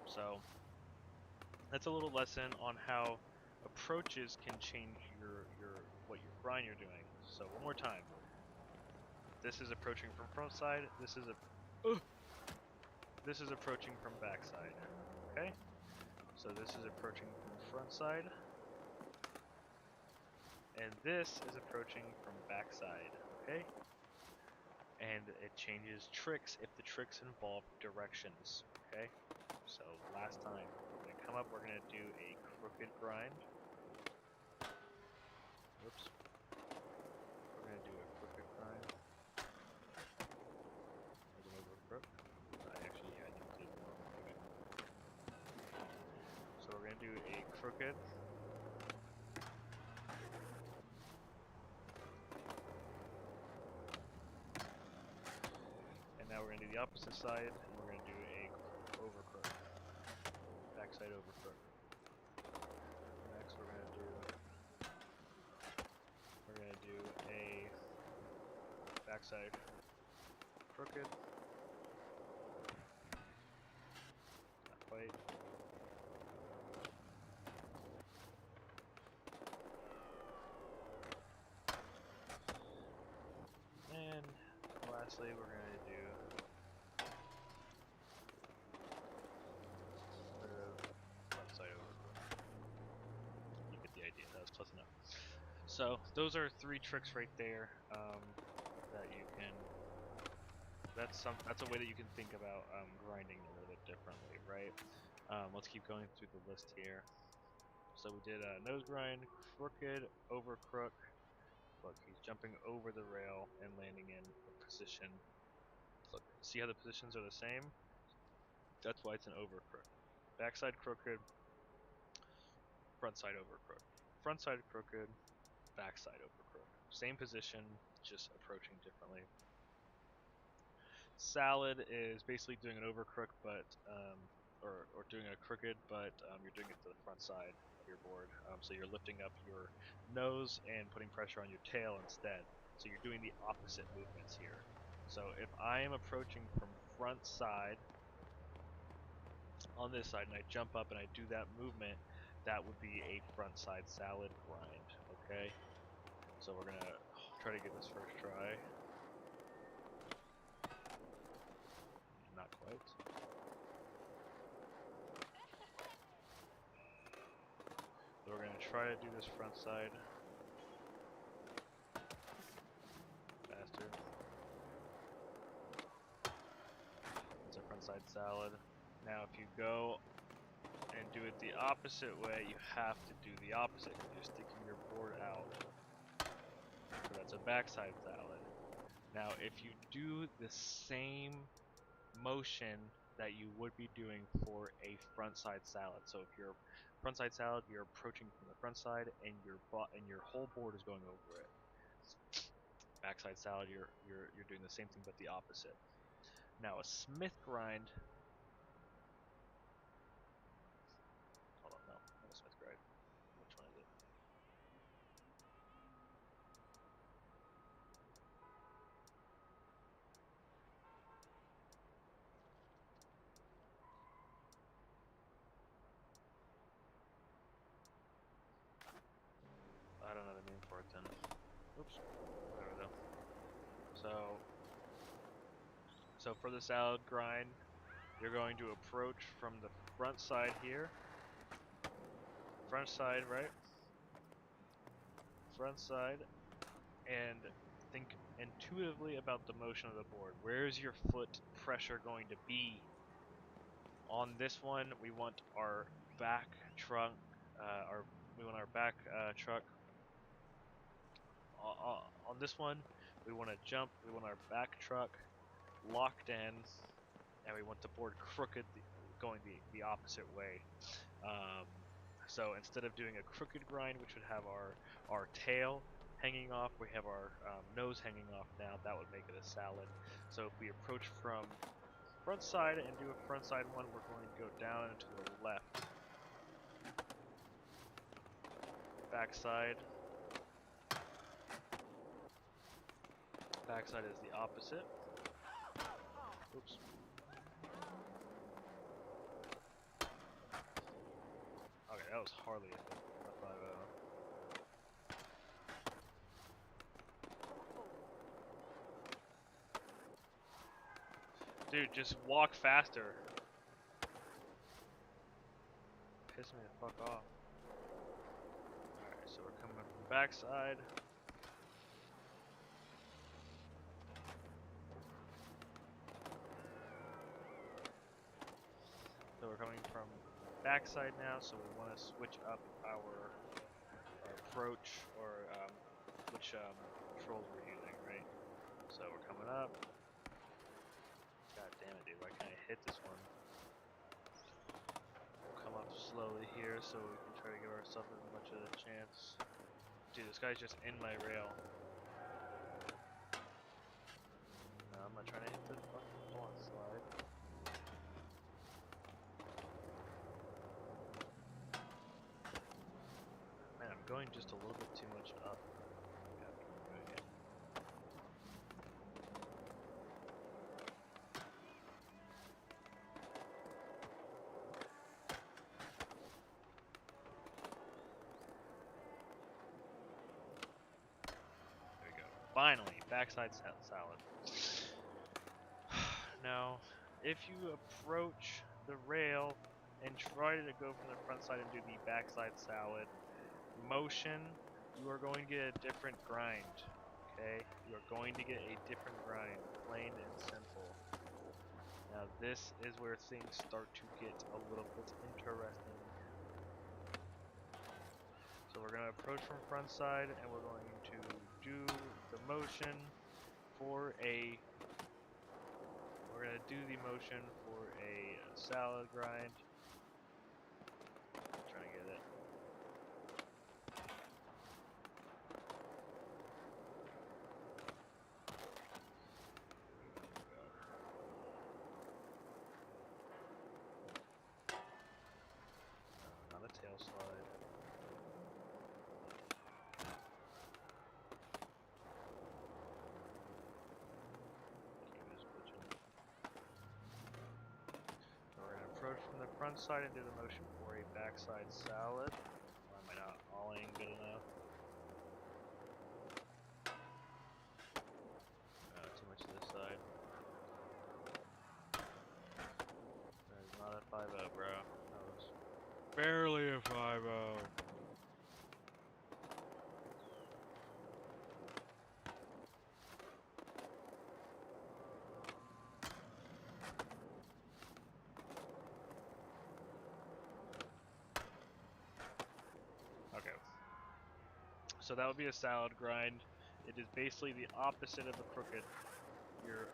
So that's a little lesson on how approaches can change what your grind you're doing. So one more time. This is approaching from front side. This is approaching from back side. Okay? So this is approaching from front side. And this is approaching from back side. Okay? And it changes tricks if the tricks involve directions. Okay? So last time, we're going to come up, we're going to do a crooked grind. Whoops. We're going to do a crooked grind. There's an over crook. Actually, yeah, I think it's a normal motion. So we're going to do a crooked. And now we're going to do the opposite side, and we're going to do a over crook. Backside over crook. Next we're going to do a backside crooked. Not quite. And lastly we're going to do front side over crook. You get the idea, that was close enough. So those are 3 tricks right there that you can. That's a way that you can think about grinding a little bit differently, right? Let's keep going through the list here. So we did a nose grind, crooked, over crook. Look, he's jumping over the rail and landing in a position. Look, see how the positions are the same? That's why it's an over crook. Backside crooked, front side over crook. Front side crooked, backside over crook. Same position, just approaching differently. Salad is basically doing an over crook, but or doing a crooked, but you're doing it to the front side of your board. So you're lifting up your nose and putting pressure on your tail instead. So you're doing the opposite movements here. So if I am approaching from front side on this side and I jump up and I do that movement, that would be a front side salad grind. Okay. So we're gonna try to get this first try. Not quite. So we're going to try to do this front side faster. It's a front side salad. Now if you go and do it the opposite way, you have to do the opposite because you're sticking your board out. So that's a backside salad. Now if you do the same motion that you would be doing for a front side salad. So if you're front side salad, you're approaching from the front side and your whole board is going over it. Backside salad, you're doing the same thing but the opposite. Now a Smith grind. Hold on, no, not a Smith grind. Which one is it? then. Oops. There we go. So for the salad grind, you're going to approach from the front side here. Front side, right? Front side, and think intuitively about the motion of the board. Where is your foot pressure going to be? On this one, we want our back trunk, we want our back truck. On this one, we want to jump. We want our back truck locked in, and we want the board crooked, going the opposite way. So instead of doing a crooked grind, which would have our tail hanging off, we have our nose hanging off now. That would make it a salad. So if we approach from front side and do a front side one, we're going to go down and to the left. Back side. Back side is the opposite. Oops. Okay, that was hardly a 5-0. Dude, just walk faster. Piss me the fuck off. Alright, so we're coming from backside. So we're coming from backside now, so we want to switch up our approach, or which controls we're using, right? So we're coming up. God damn it, dude, why can't I hit this one? We'll come up slowly here so we can try to give ourselves as much of a chance. Dude, this guy's just in my rail. No, I'm not trying to hit the fucking block slide. Man, I'm going just a little bit too much up. Finally, backside salad. Now, if you approach the rail and try to go from the front side and do the backside salad motion, you are going to get a different grind. Okay? You are going to get a different grind, plain and simple. Now, this is where things start to get a little bit interesting. So we're going to approach from front side, and we're going to do the motion for a... We're going to do the motion for a salad grind. I'm trying to get it. Not a tail slide. Approach from the front side and do the motion for a backside salad. Why am I not olling good enough? Too much to this side. That is not a 5-0, bro. That was barely a 5-0. So that would be a salad grind. It is basically the opposite of a crooked. Your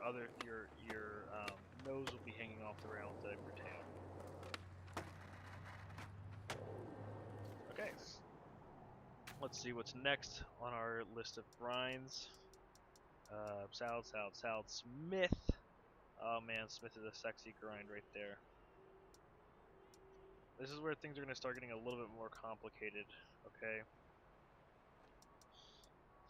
nose will be hanging off the rail instead of your tail. Okay. Let's see what's next on our list of grinds. Salad, Smith. Oh man, Smith is a sexy grind right there. This is where things are going to start getting a little bit more complicated, okay?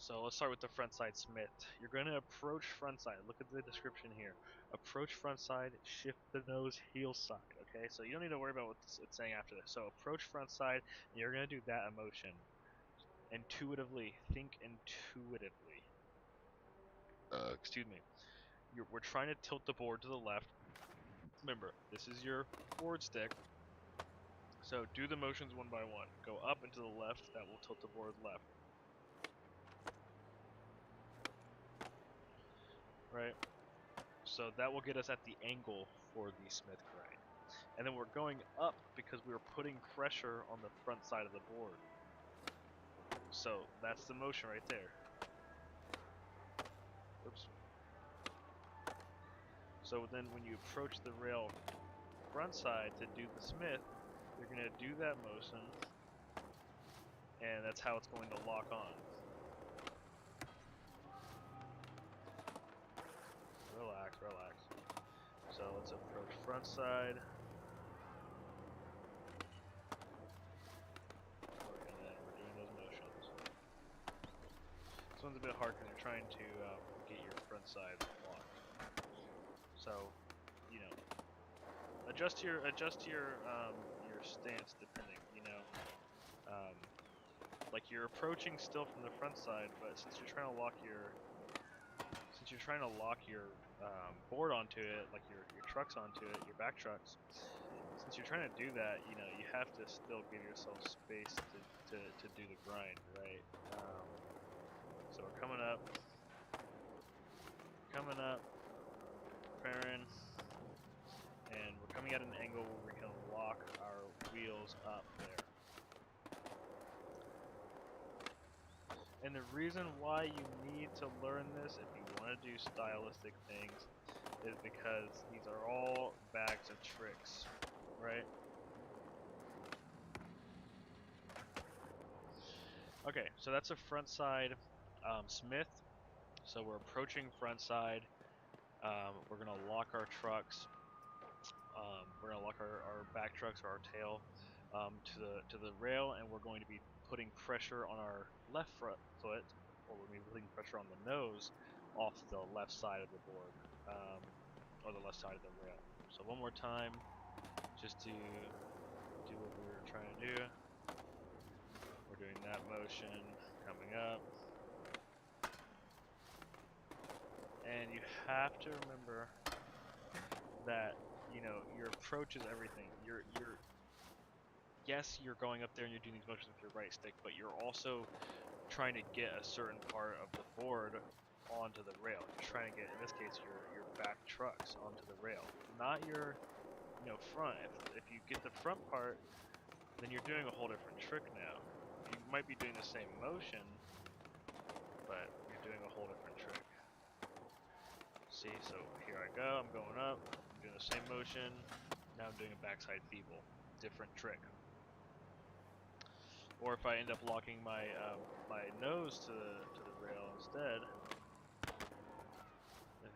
So let's start with the front side Smith. You're going to approach front side. Look at the description here. Approach front side, shift the nose heel side, okay? So you don't need to worry about what it's saying after this. So approach front side, and you're going to do that emotion. Intuitively, think intuitively. Excuse me. We're trying to tilt the board to the left. Remember, this is your board stick. So do the motions one by one. Go up and to the left, that will tilt the board left. Right? So that will get us at the angle for the Smith grind. And then we're going up because we were putting pressure on the front side of the board. So that's the motion right there. Oops. So then when you approach the rail front side to do the Smith, you're going to do that motion, and that's how it's going to lock on. Relax, relax. So let's approach front side. We're doing those motions. This one's a bit hard because you're trying to get your front side locked. So, you know, adjust your stance depending. You know, like you're approaching still from the front side, but since you're trying to lock your board onto it, like your trucks onto it, your back trucks. Since you're trying to do that, you know, you have to still give yourself space to do the grind, right? So we're coming up, preparing, and we're coming at an angle where we can lock our wheels up there. And the reason why you need to learn this, if you want to do stylistic things, is because these are all bags of tricks, right? Okay, so that's a front side Smith. So we're approaching front side. We're gonna lock our trucks. We're gonna lock our back trucks or our tail to the rail, and we're going to be putting pressure on our left front foot, or we're going to be putting pressure on the nose off the left side of the board, or the left side of the rail. So one more time, just to do what we were trying to do. We're doing that motion, coming up. And you have to remember that, you know, your approach is everything. Yes, you're going up there and you're doing these motions with your right stick, but you're also trying to get a certain part of the board onto the rail. You're trying to get, in this case, your back trucks onto the rail, not your, you know, front. If you get the front part, then you're doing a whole different trick now. You might be doing the same motion, but you're doing a whole different trick. See, so here I go, I'm going up, I'm doing the same motion, now I'm doing a backside feeble, different trick. Or if I end up locking my my nose to the rail instead,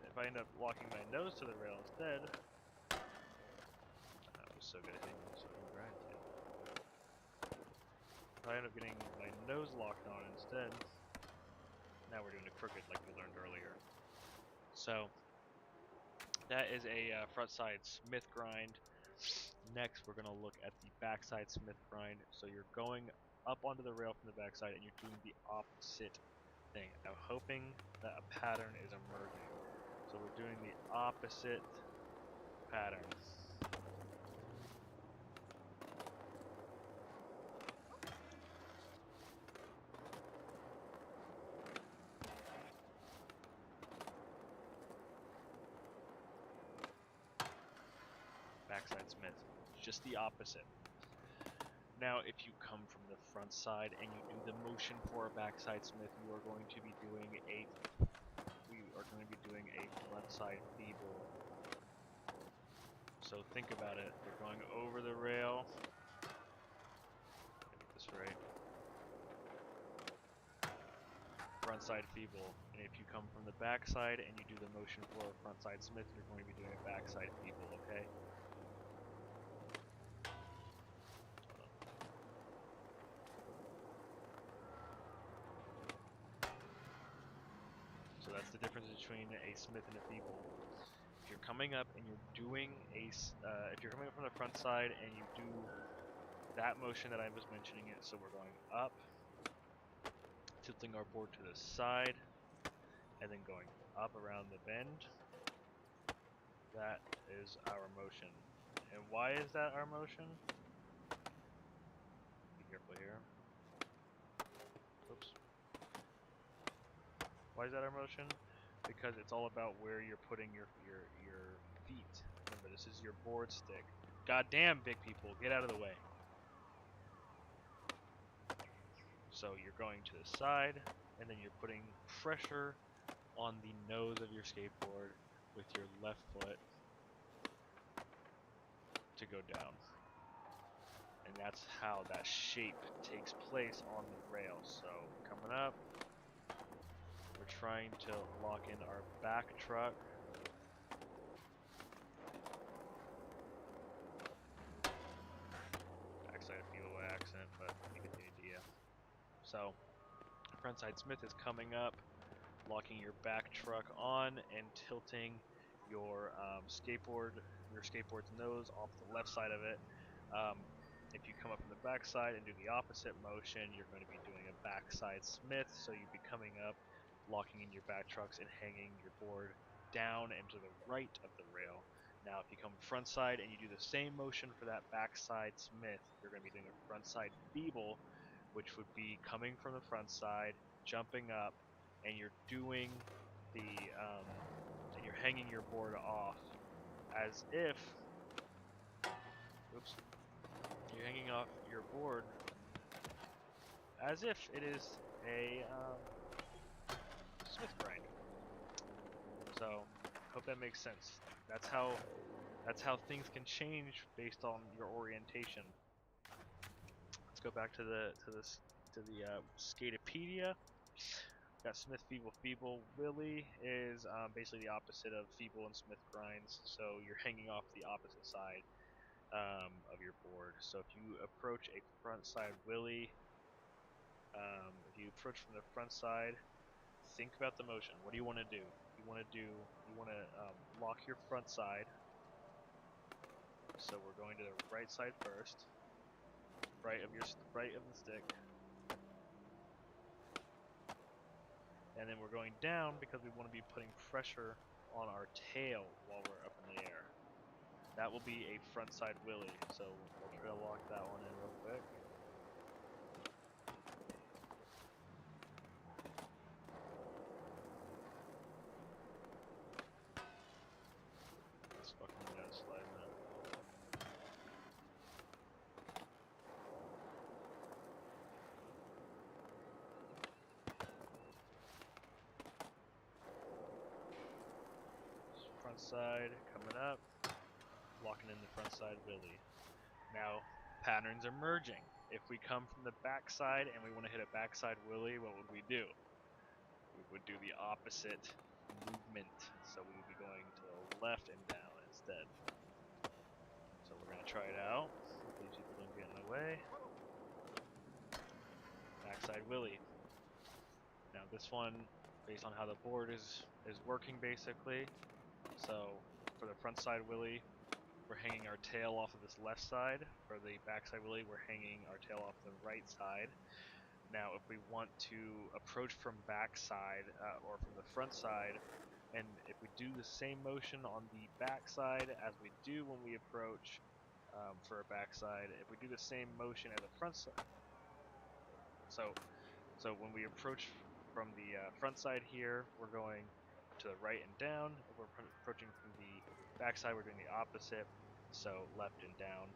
if I end up locking my nose to the rail instead, that was so good at hitting this grind too. If I end up getting my nose locked on instead, now we're doing a crooked like we learned earlier. So that is a front side Smith grind. Next, we're going to look at the backside Smith grind. So you're going up onto the rail from the backside and you're doing the opposite thing. I'm hoping that a pattern is emerging. So we're doing the opposite pattern. Backside Smith, just the opposite. Now, if you come from the front side and you do the motion for a backside Smith, we are going to be doing a front side feeble. So think about it. We're going over the rail. Get this right. Front side feeble. And if you come from the back side and you do the motion for a front side Smith, you're going to be doing a backside feeble, okay? So that's the difference between a Smith and a feeble. If you're coming up and you're doing if you're coming up from the front side and you do that motion that I was mentioning it, so we're going up, tilting our board to the side, and then going up around the bend. That is our motion. And why is that our motion? Be careful here. Oops. Why is that our motion? Because it's all about where you're putting your feet. Remember, this is your board stick. Goddamn, big people, get out of the way. So you're going to the side, and then you're putting pressure on the nose of your skateboard with your left foot to go down. And that's how that shape takes place on the rail. So coming up, we're trying to lock in our back truck. Backside a few away accent, but you get the idea. So frontside Smith is coming up, locking your back truck on and tilting your skateboard's nose off the left side of it. If you come up from the backside and do the opposite motion, you're going to be doing a backside Smith, so you'd be coming up, locking in your back trucks and hanging your board down and to the right of the rail. Now if you come frontside and you do the same motion for that backside Smith, you're going to be doing a frontside feeble, which would be coming from the front side, jumping up, and you're doing the and you're hanging your board off as if you're hanging off your board as if it is a Smith grind. So hope that makes sense. That's how things can change based on your orientation. Let's go back to the Skatopedia. Got Smith, Feeble, Feeble. Willy is basically the opposite of Feeble and Smith grinds, so you're hanging off the opposite side of your board. So if you approach a front side Willy, if you approach from the front side, think about the motion. What do you want to do? You want to lock your front side. So we're going to the right side first, right of the stick. And then we're going down because we want to be putting pressure on our tail while we're up in the air. That will be a frontside Willy, so we'll try to lock that one in real quick. It's fucking gonna slide now. Front side coming up, locking in the front side Willy. Now patterns are merging. If we come from the back side and we want to hit a backside Willy, what would we do? We would do the opposite movement. So we would be going to the left and down instead. So we're gonna try it out. These people don't get in the way. Backside Willy. Now this one, based on how the board is working basically. So for the front side Willy, we're hanging our tail off of this left side. For the backside Willy, we're hanging our tail off the right side. Now if we want to approach from backside or from the front side, and if we do the same motion on the backside as we do when we approach for a backside, if we do the same motion at the front side, so when we approach from the front side here, we're going to the right and down. If we're approaching from the back side, we're doing the opposite, so left and down.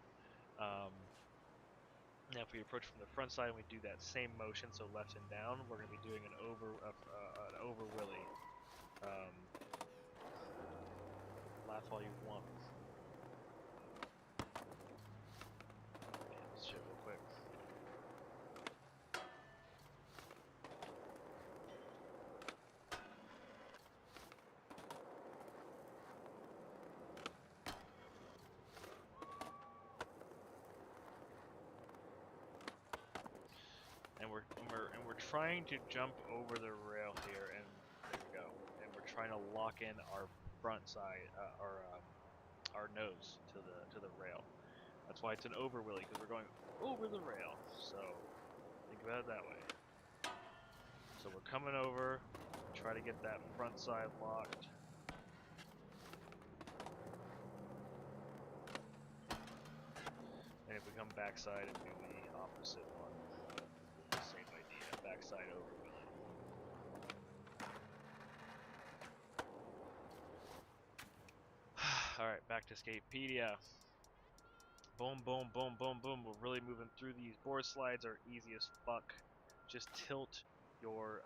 Now if we approach from the front side and we do that same motion, so left and down, we're going to be doing an over Willy. Laugh all you want. Let's shit real quick. And we're trying to jump over the rail here, and there we go. And we're trying to lock in our front side, our nose to the rail. That's why it's an over Willy, because we're going over the rail. So think about it that way. So coming over, try to get that front side locked. And if we come backside and do the opposite one, same idea, backside over Willie. Alright, back to Skatepedia. Boom, boom, boom, boom, boom. We're really moving through these. Board slides are easy as fuck. Just tilt your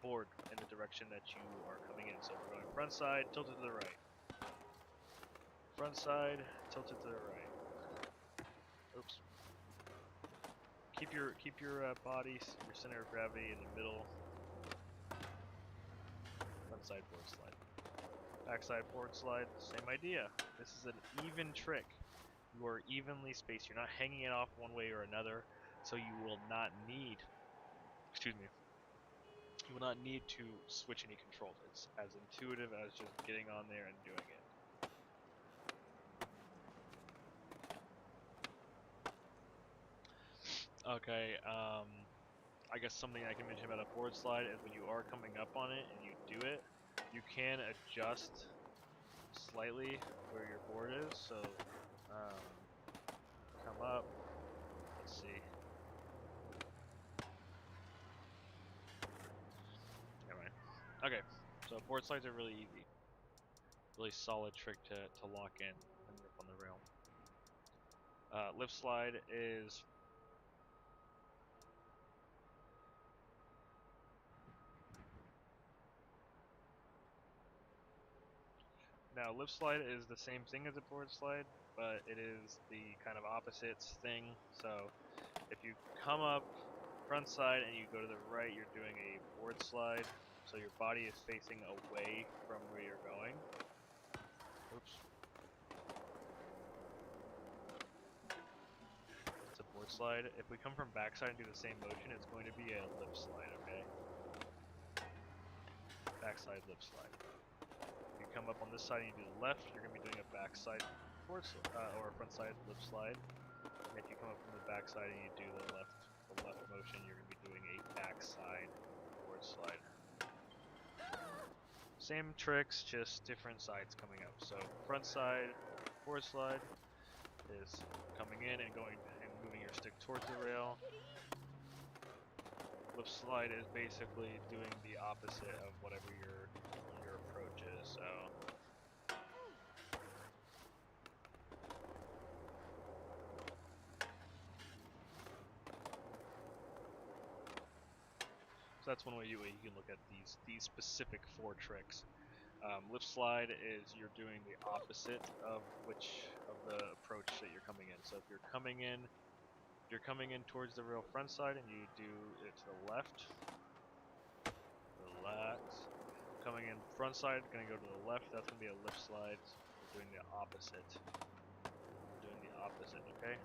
board in the direction that you are coming in. So we're going front side, tilt it to the right. Front side, tilt it to the right. Oops. Keep your body, your center of gravity in the middle. Front side board slide. Backside board slide, same idea. This is an even trick. You are evenly spaced. You're not hanging it off one way or another, so you will not need, excuse me, you will not need to switch any controls. It's as intuitive as just getting on there and doing it. Okay, I guess something I can mention about a board slide is when you are coming up on it and you do it, you can adjust slightly where your board is. So, come up. Let's see. Never mind. Okay, so board slides are really easy. Really solid trick to lock in when you're up on the rail. Lip slide is now lip slide is the same thing as a board slide, but it is the kind of opposites thing. So if you come up front side and you go to the right, you're doing a board slide. So your body is facing away from where you're going. Oops. It's a board slide. If we come from backside and do the same motion, it's going to be a lip slide, okay? Backside lip slide. If you come up on this side and you do the left, you're going to be doing a backside or a front side lip slide. And if you come up from the backside and you do the left motion, you're going to be doing a backside board slide. Same tricks, just different sides coming up. So front side board slide is coming in and going and moving your stick towards the rail. Lip slide is basically doing the opposite of whatever your approach is. So that's one way you can look at these specific 4 tricks. Lip slide is you're doing the opposite of the approach that you're coming in. So if you're coming in towards the rail front side and you do it to the left, relax. Coming in front side, gonna go to the left, that's gonna be a lip slide. We're doing the opposite. Okay?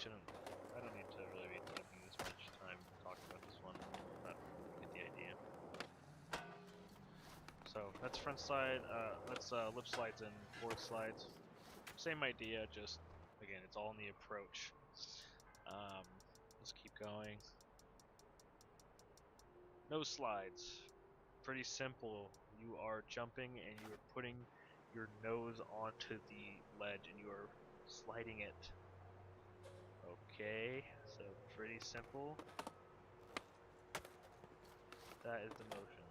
I don't need to really be taking this much time talking about this one, but you get the idea. So that's front side, that's lip slides and board slides. Same idea, just, again, it's all in the approach. Let's keep going. Nose slides. Pretty simple. You are jumping and you are putting your nose onto the ledge and you are sliding it. Okay, so pretty simple. That is the motion.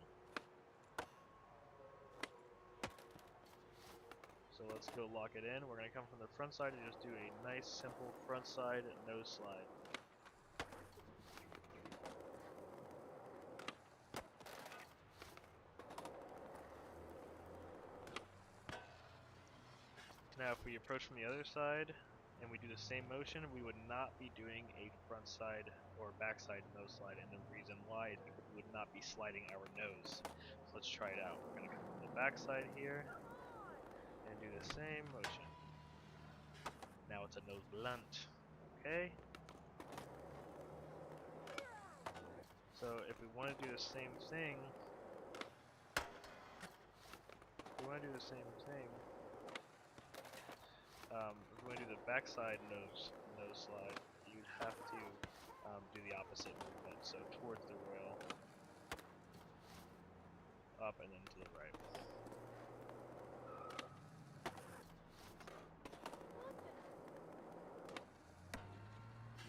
So let's go lock it in. We're going to come from the front side and just do a nice simple front side nose slide. Now if we approach from the other side and we do the same motion, we would not be doing a front side or back side nose slide, and the reason why is because we would not be sliding our nose. So let's try it out. We're going to come from the back side here and do the same motion. Now it's a nose blunt. Okay? So if we want to do the same thing, you want to do the backside nose slide, you'd have to do the opposite movement. So towards the rail, up and then to the right.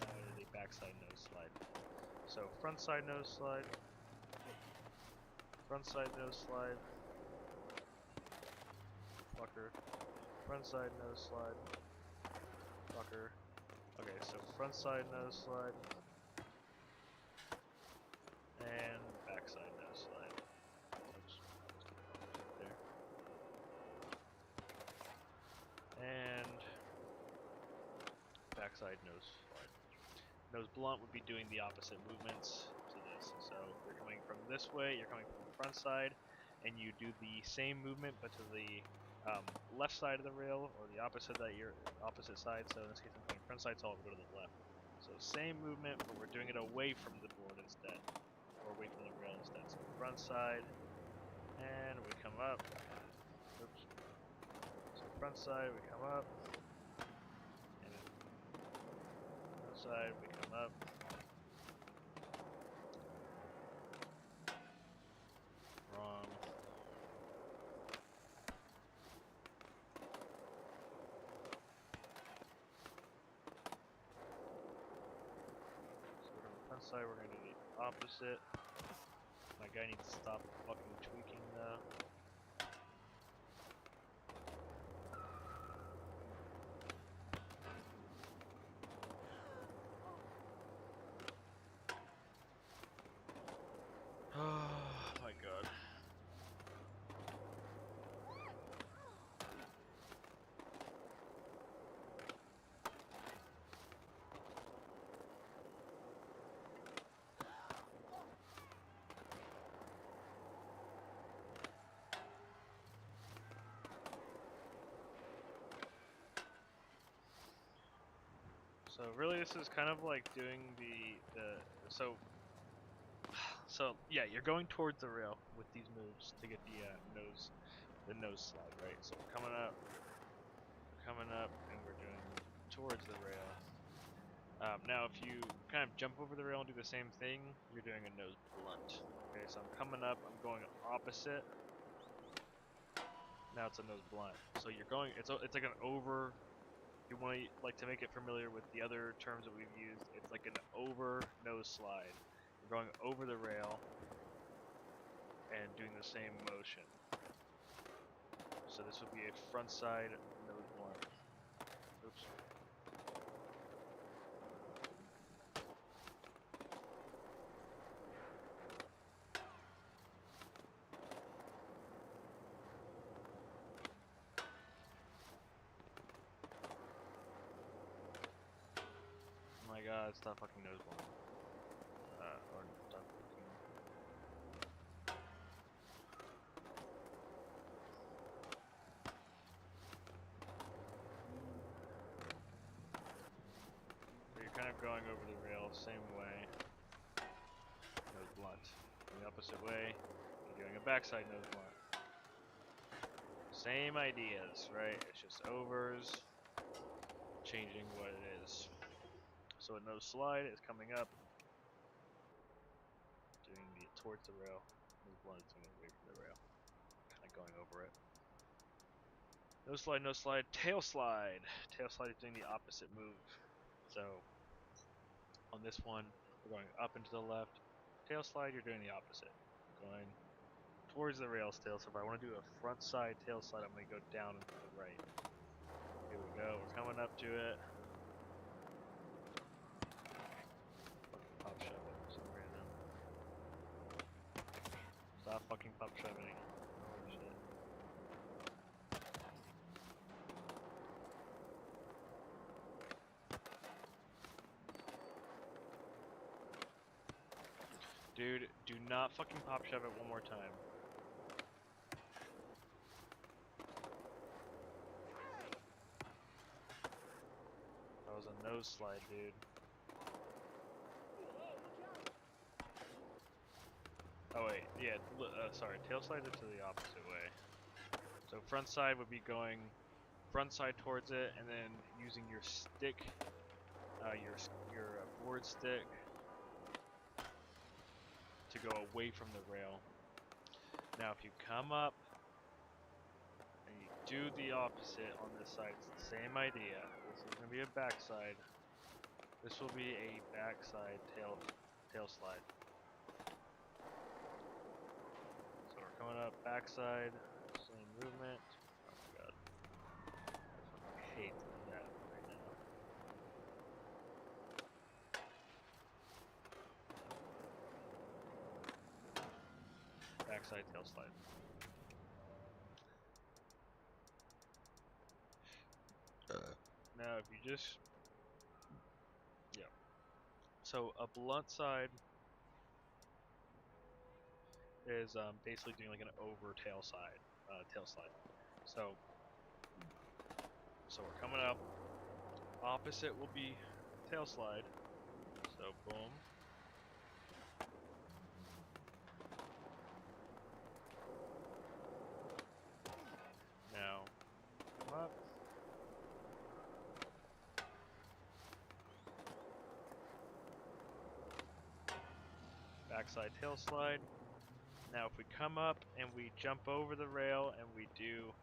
Now the backside nose slide. So front side nose slide, front side nose slide, fucker, front side nose slide, fucker. Okay, so front side nose slide, and backside nose slide. Oops, there. And backside nose slide. Nose blunt would be doing the opposite movements to this. So you're coming from this way, you're coming from the front side, and you do the same movement but to the left side of the rail, or the opposite side. So in this case I'm coming front side, so I'll go to the left. So same movement, but we're doing it away from the board instead, or away from the rail instead. So front side, and we come up. Oops. So front side, we come up. Side, we come up. Wrong. So we're on the front side, we're going to do the opposite. My guy needs to stop fucking tweaking though. Oh my god. So really this is kind of like doing so yeah, you're going towards the rail with these moves to get the nose slide, right? So we're coming up, and we're doing towards the rail. Now if you kind of jump over the rail and do the same thing, you're doing a nose blunt. Okay, so I'm coming up, I'm going opposite. Now it's a nose blunt. So you're going, it's like an over. You want to like to make it familiar with the other terms that we've used. It's like an over nose slide. You're going over the rail and doing the same motion. So this would be a front side nose blunt. Oops. Oh my god, stop fucking nose blunt. Or stop fucking... So you're kind of going over the rail, same way. Nose blunt. The opposite way, you're doing a backside nose blunt. Same ideas, right? It's just overs, changing what it is. So a nose slide is coming up, doing the towards the rail. Nose blunt is doing it away from the rail, kind of going over it. Nose slide, nose slide, tail slide. Tail slide is doing the opposite move. So on this one, we're going up and to the left. Tail slide, you're doing the opposite. Going towards the rail still. So if I want to do a front side tail slide, I'm going to go down and to the right. Here we go. We're coming up to it. Fucking pop shove it. Some random. Stop fucking pop shoving. Oh shit. Dude, do not fucking pop shove it one more time. That was a nose slide, dude. Oh wait, yeah, sorry, tail slide it to the opposite way. So front side would be going front side towards it, and then using your stick, your board stick, to go away from the rail. Now, if you come up and you do the opposite on this side, it's the same idea. This is going to be a backside. This will be a backside tail slide. So we're coming up backside, same movement. Oh my god, I hate that right now. Backside tail slide. Now if you just, yeah. So a blunt side is basically doing like an over tail slide. So we're coming up. Opposite will be tail slide. So boom. Now come up. Backside tail slide. Now if we come up and we jump over the rail and we do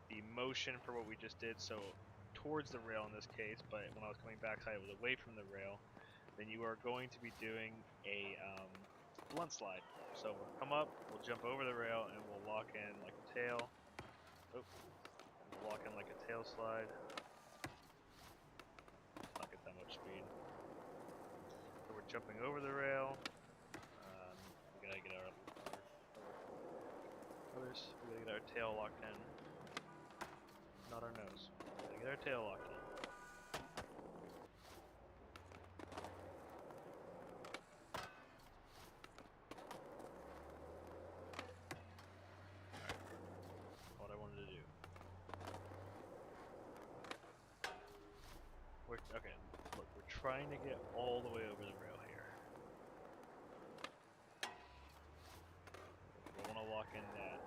the motion for what we just did, so towards the rail in this case, but when I was coming backside it was away from the rail, then you are going to be doing a blunt slide. So we'll come up, we'll jump over the rail, and we'll lock in like a tail. Oh, we'll lock in like a tail slide. Not get that much speed. So we're jumping over the rail. We gotta get our tail locked in. Not our nose. We gotta get our tail locked in. Alright. What I wanted to do. Okay, look, we're trying to get all the way over the rail here. We want to lock in that.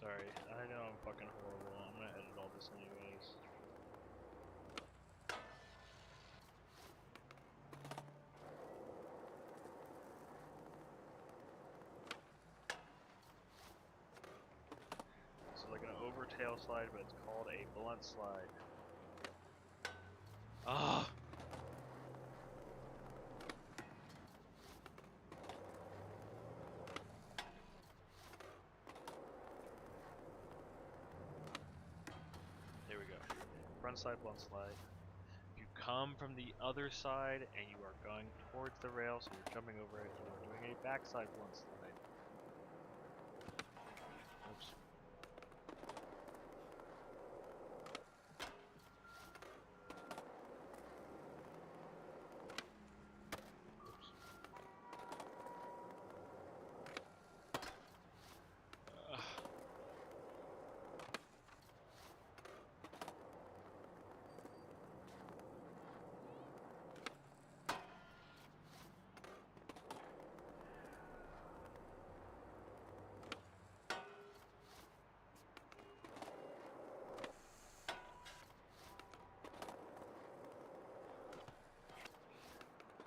Sorry, I know I'm fucking horrible. I'm gonna edit all this anyways. So like an over tail slide, but it's called a blunt slide. Ah! There we go. Front side blunt slide. If you come from the other side and you are going towards the rail, so you're jumping over it, you are doing a backside blunt slide. Oops.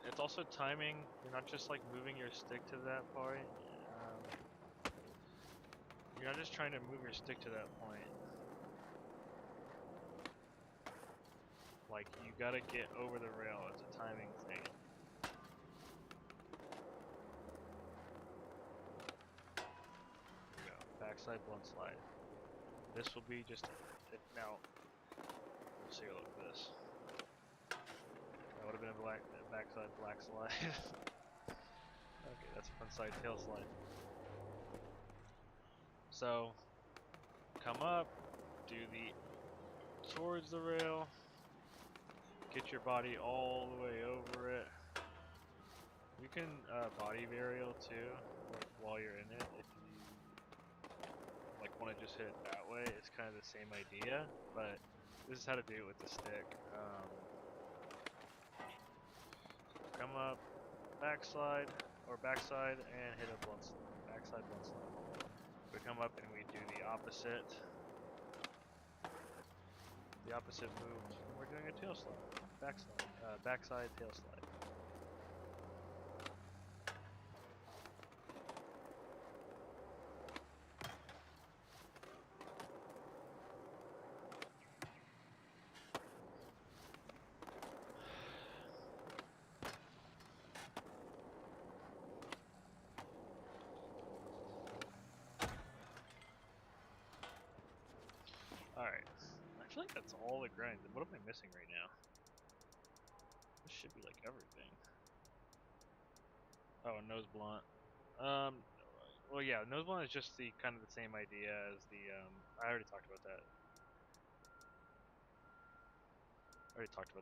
It's also timing. You're not just like moving your stick to that point. You're not just trying to move your stick to that point. Like, you gotta get over the rail. It's a timing thing. There we go. Backside blunt slide. This will be just now. Let's take a look at this. That would have been a backside black slide. Okay, that's a front side tail slide. So, come up, do the towards the rail, get your body all the way over it. You can body varial too, like, while you're in it. If you like want to just hit it that way, it's kind of the same idea, but this is how to do it with the stick. Come up, backside, and hit a blunt slide. Backside blunt slide. We come up and we do the opposite. The opposite move. We're doing a tail slide, backside tail slide. Alright, I feel like that's all the grind. What am I missing right now? This should be like everything. Oh, a nose blunt. Well yeah, nose blunt is just the kind of the same idea as the, I already talked about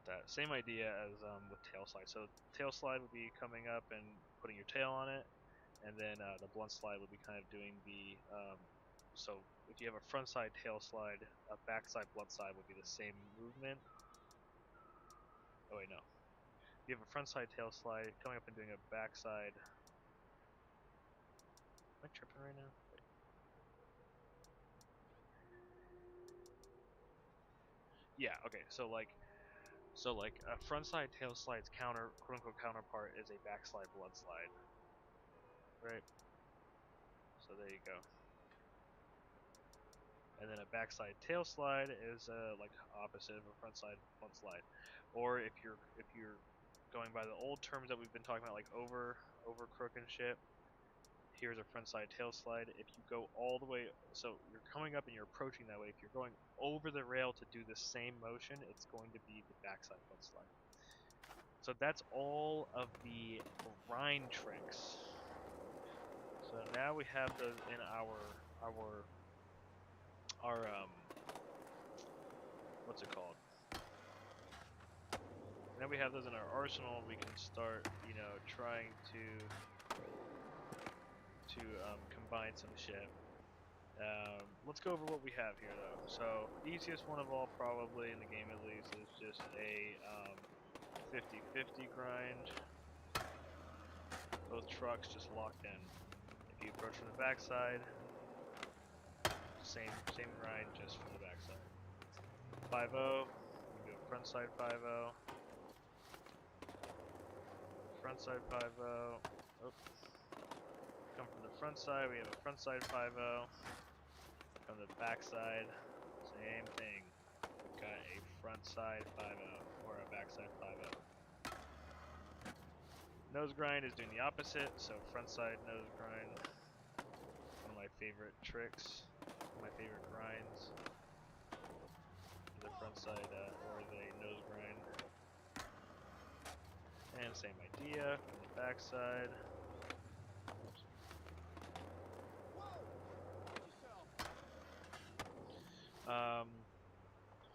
that. Same idea as with tail slide. So tail slide would be coming up and putting your tail on it, and then the blunt slide would be kind of doing the, so if you have a front side tail slide, a backside blunt slide would be the same movement. Oh wait, no. If you have a front side tail slide, coming up and doing a backside. Am I tripping right now? Wait. Yeah. Okay. So like a front side tail slide's quote unquote counterpart is a backslide blunt slide, right? So there you go. And then a backside tail slide is like opposite of a front side blunt slide. Or if you're going by the old terms that we've been talking about, like over crook and shit, here's a front side tail slide. If you go all the way, so you're coming up and you're approaching that way, if you're going over the rail to do the same motion, it's going to be the backside blunt slide. So that's all of the grind tricks. So now we have those in our what's it called? Now we have those in our arsenal. We can start, you know, trying to combine some shit. Let's go over what we have here, though. So, easiest one of all, probably in the game at least, is just a 50-50 grind. Both trucks just locked in. If you approach from the backside, same grind, just from the backside. 5-0, we do a front side 5-0. Front side 5-0. Oh. Come from the front side, we have a front side 5-0. From the back side, same thing. We've got a front side 5-0, or a back side 5-0. Nose grind is doing the opposite, so front side nose grind. One of my favorite tricks, one of my favorite grinds. The front side, or the nose grind. And same idea from the back side.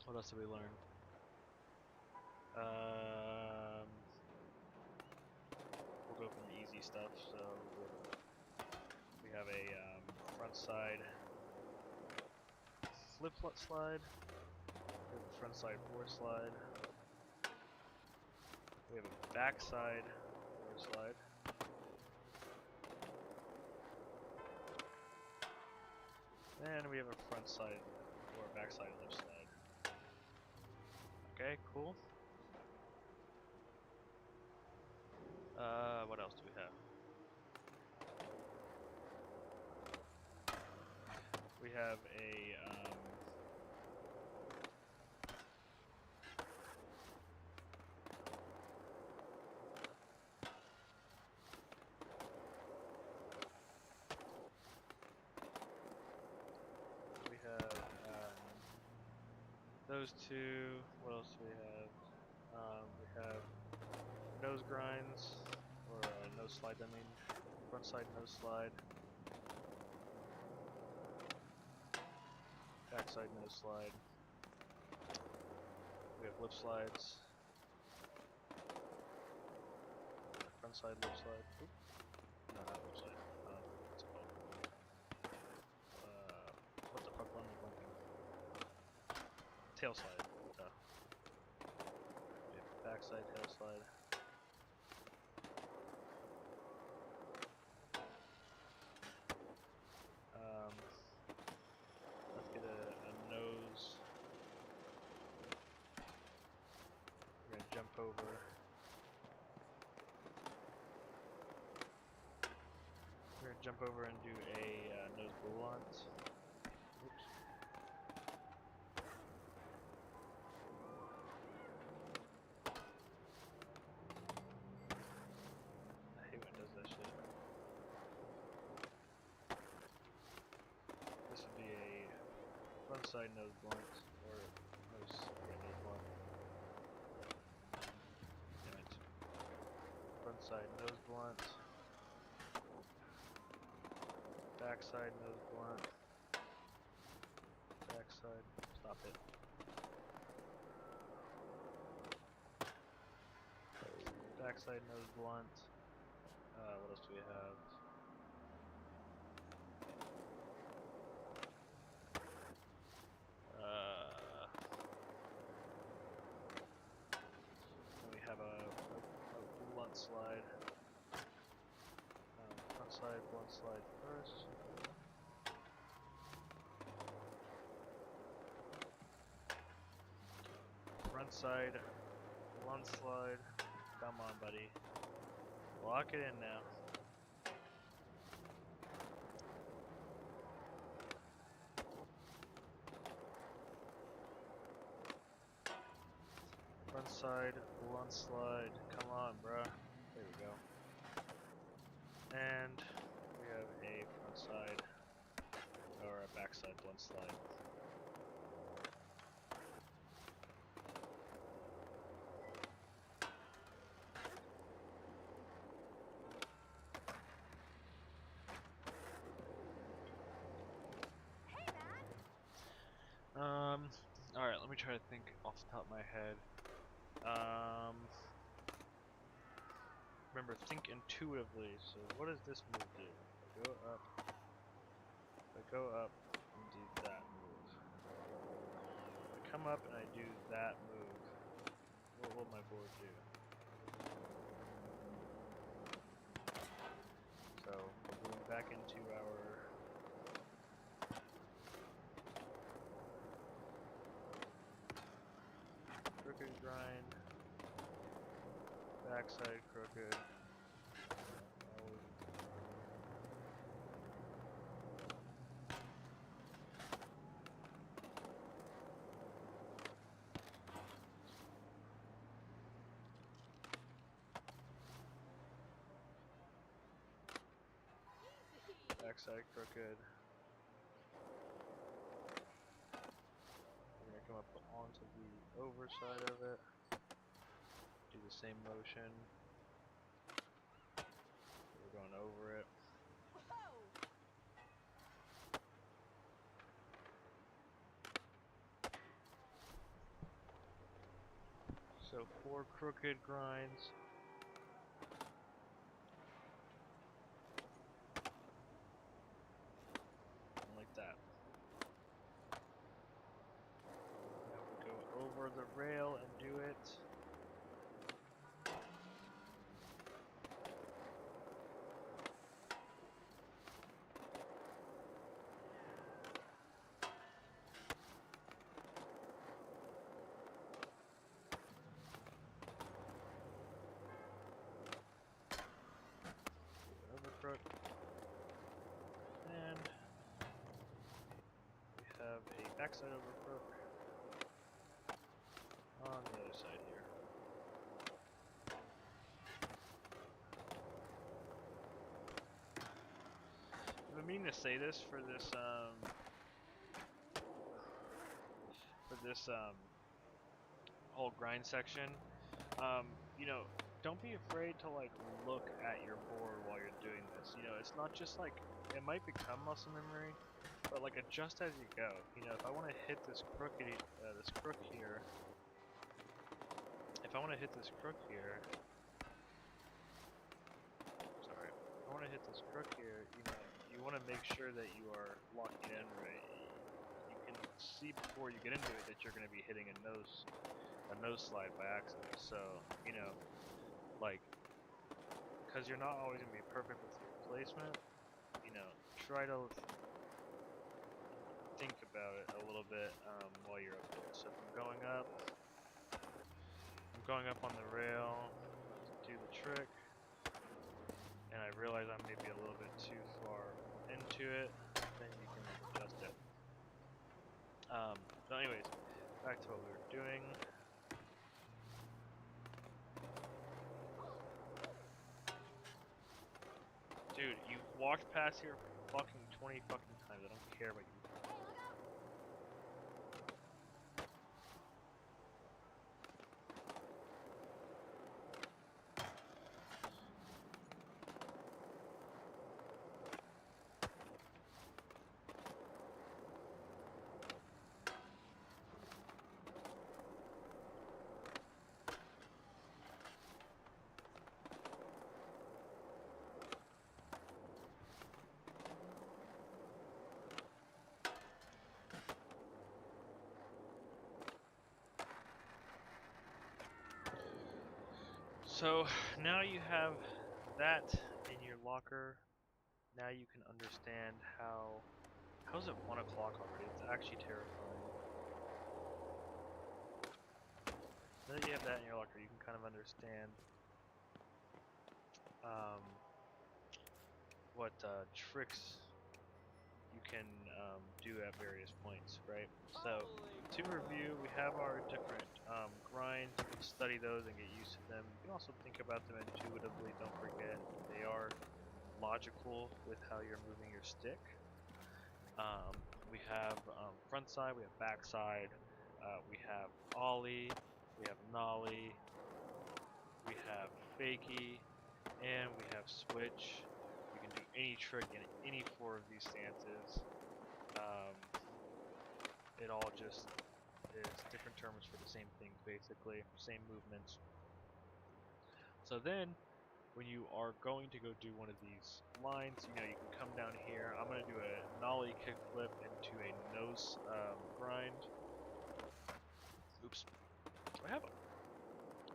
What else did we learn? We'll go from the easy stuff. So we have a front side flip slide. We have a front side forward slide. We have a back side forward slide. And we have a front side or back side left slide. Okay, cool. What else do we have? We have a those two. What else do we have? We have nose grinds, or nose slides, I mean. Front side nose slide. Back side nose slide. We have lip slides. Front side lip slide. Oop. No, not lip slide. What's it called? What the fuck, am I blinking? Tail slide. We have backside tail slide. jump over and do a nose volant. Oops. I hate when it does that shit. This would be a front side nose blunt, or nose blunt. Damn it. Front side nose blunt. Back side nose blunt. Back side. Stop it. Back side nose blunt. What else do we have? We have a blunt slide. Front side blunt slide first. Front side blunt slide. Come on, buddy. Lock it in now. Front side, blunt slide. Come on, bruh. There we go. And we have a front side, or a back side blunt slide. Alright, let me try to think off the top of my head. Remember, think intuitively. So what does this move do? I go up. I go up and do that move. I come up and I do that move. What will my board do? So we're going back into our crooked grind. Backside crooked. Backside crooked. We're gonna come up onto the overside of it. Do the same motion. We're going over it. So 4 crooked grinds. Like that. Now we go over the rail and do it. Crook, and we have a backside over crook on the other side here. I've been meaning to say this for this whole grind section. You know, don't be afraid to like look at your board while you're doing this. You know, it's not just like, it might become muscle memory, but like adjust as you go. You know, if I want to hit this crook here, you know, you want to make sure that you are locking in right. You can see before you get into it that you're going to be hitting a nose slide by accident. So, you know, like, because you're not always going to be perfect with your placement, you know, try to think about it a little bit while you're up there. So if I'm going up on the rail to do the trick, and I realize I'm maybe a little bit too far into it, then you can adjust it. So anyways, back to what we were doing. Dude, you walked past here fucking 20 fucking times. I don't care about you. So now you have that in your locker. Now you can understand how's it 1 o'clock already? It's actually terrifying. Now that you have that in your locker, you can kind of understand what tricks you can do at various points, right? So to review, we have our different grinds. You can study those and get used to them. You can also think about them intuitively. Don't forget they are logical with how you're moving your stick. We have front side, we have back side, we have ollie, we have nollie, we have fakie, and we have switch. You can do any trick in any 4 of these stances. It all just is different terms for the same thing, basically, same movements. So then, when you are going to go do one of these lines, you know, you can come down here. I'm going to do a nollie kickflip into a nose grind. Oops. Do I have a...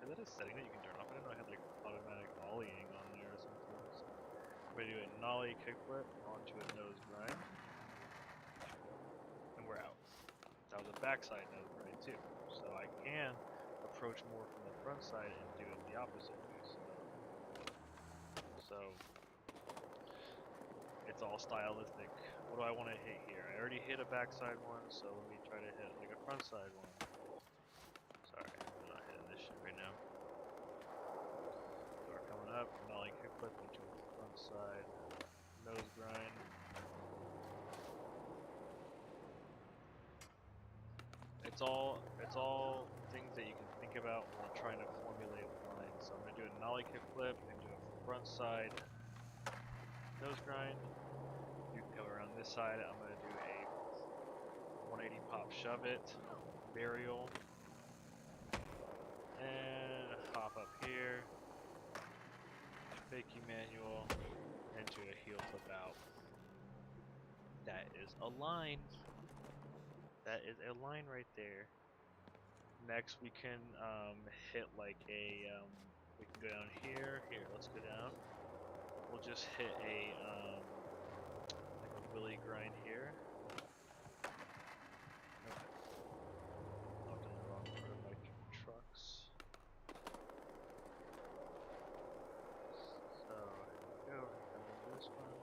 Is that a setting that you can turn off? I didn't know I had like automatic ollieing on there or something. So I'm going to do a nollie kickflip onto a nose grind. And we're out. That was a backside nose grind too. So I can approach more from the front side and do it the opposite way. So it's all stylistic. What do I want to hit here? I already hit a backside one, so let me try to hit like a front side one. Sorry, I'm not hitting this shit right now. So we're coming up, nollie kickflip into a front side nose grind. It's all things that you can think about while trying to formulate lines. So I'm gonna do a nollie kickflip into a front side nose grind. You can come around this side. I'm gonna do a 180 pop shove it, burial, and hop up here, fakie manual, into a heel flip out. That is a line. That is a line right there. Next we can hit like a, we can go down here. Here, let's go down. We'll just hit a, like a willy grind here. I've done the wrong part of my trucks. So, here we go, we're gonna do this one.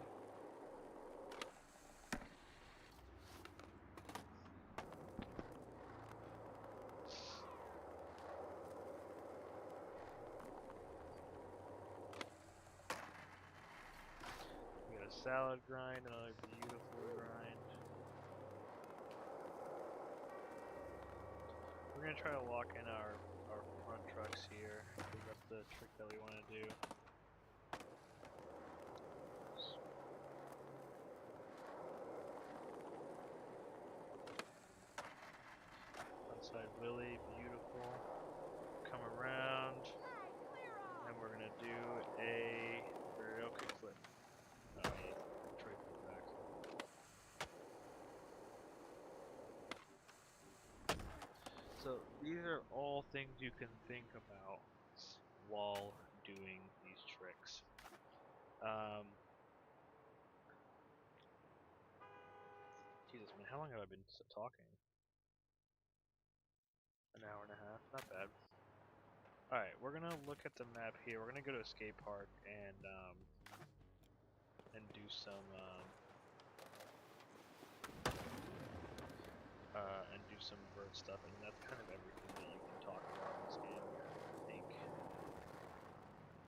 We got a salad grind, another beautiful grind. We're gonna try to lock in our front trucks here, because that's the trick that we want to do. Frontside Willie, beautiful. Come around, and we're gonna do a burial kickflip. So these are all things you can think about while doing these tricks. Jesus, man, how long have I been talking? An hour and a half, not bad. Alright, we're gonna look at the map here. We're gonna go to a skate park and and do some vert stuff, and that's kind of everything that you can talk about in this game. I think.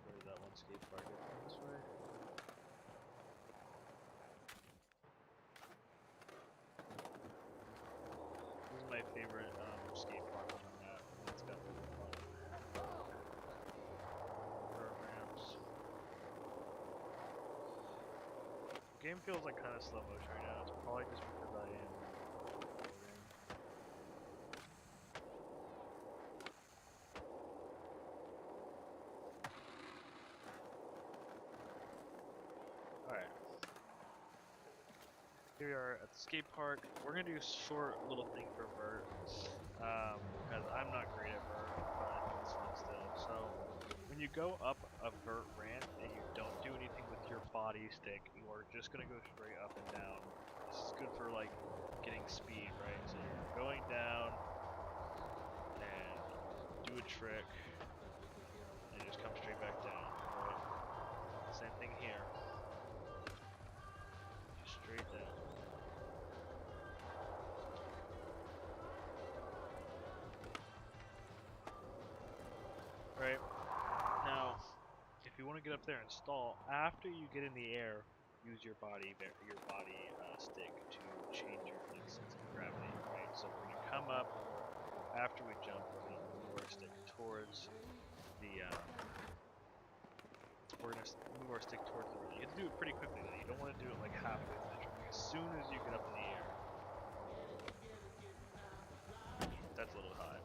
Where did that one skate park go? This way. This is my favorite skate park on the map. It's got really fun vert ramps. The game feels like kind of slow motion right now. It's probably just because I am recording. Alright. Here we are at the skate park. We're gonna do a short little thing for vert. Because I'm not great at vert, but it's fun still. So, when you go up a vert ramp and you don't do anything with your body stick, you are just gonna go straight up and down. This is good for like getting speed, right? So you're going down and do a trick and just come straight back down, right? Same thing here. Just straight down. Right? Now, if you want to get up there and stall, after you get in the air, use your body stick to change your sense of gravity, right? So we're going to come up, after we jump, we're going to move our stick towards the, we're going to move our stick towards the road. You have to do it pretty quickly though, you don't want to do it like halfway through the trick. As soon as you get up in the air, that's a little high.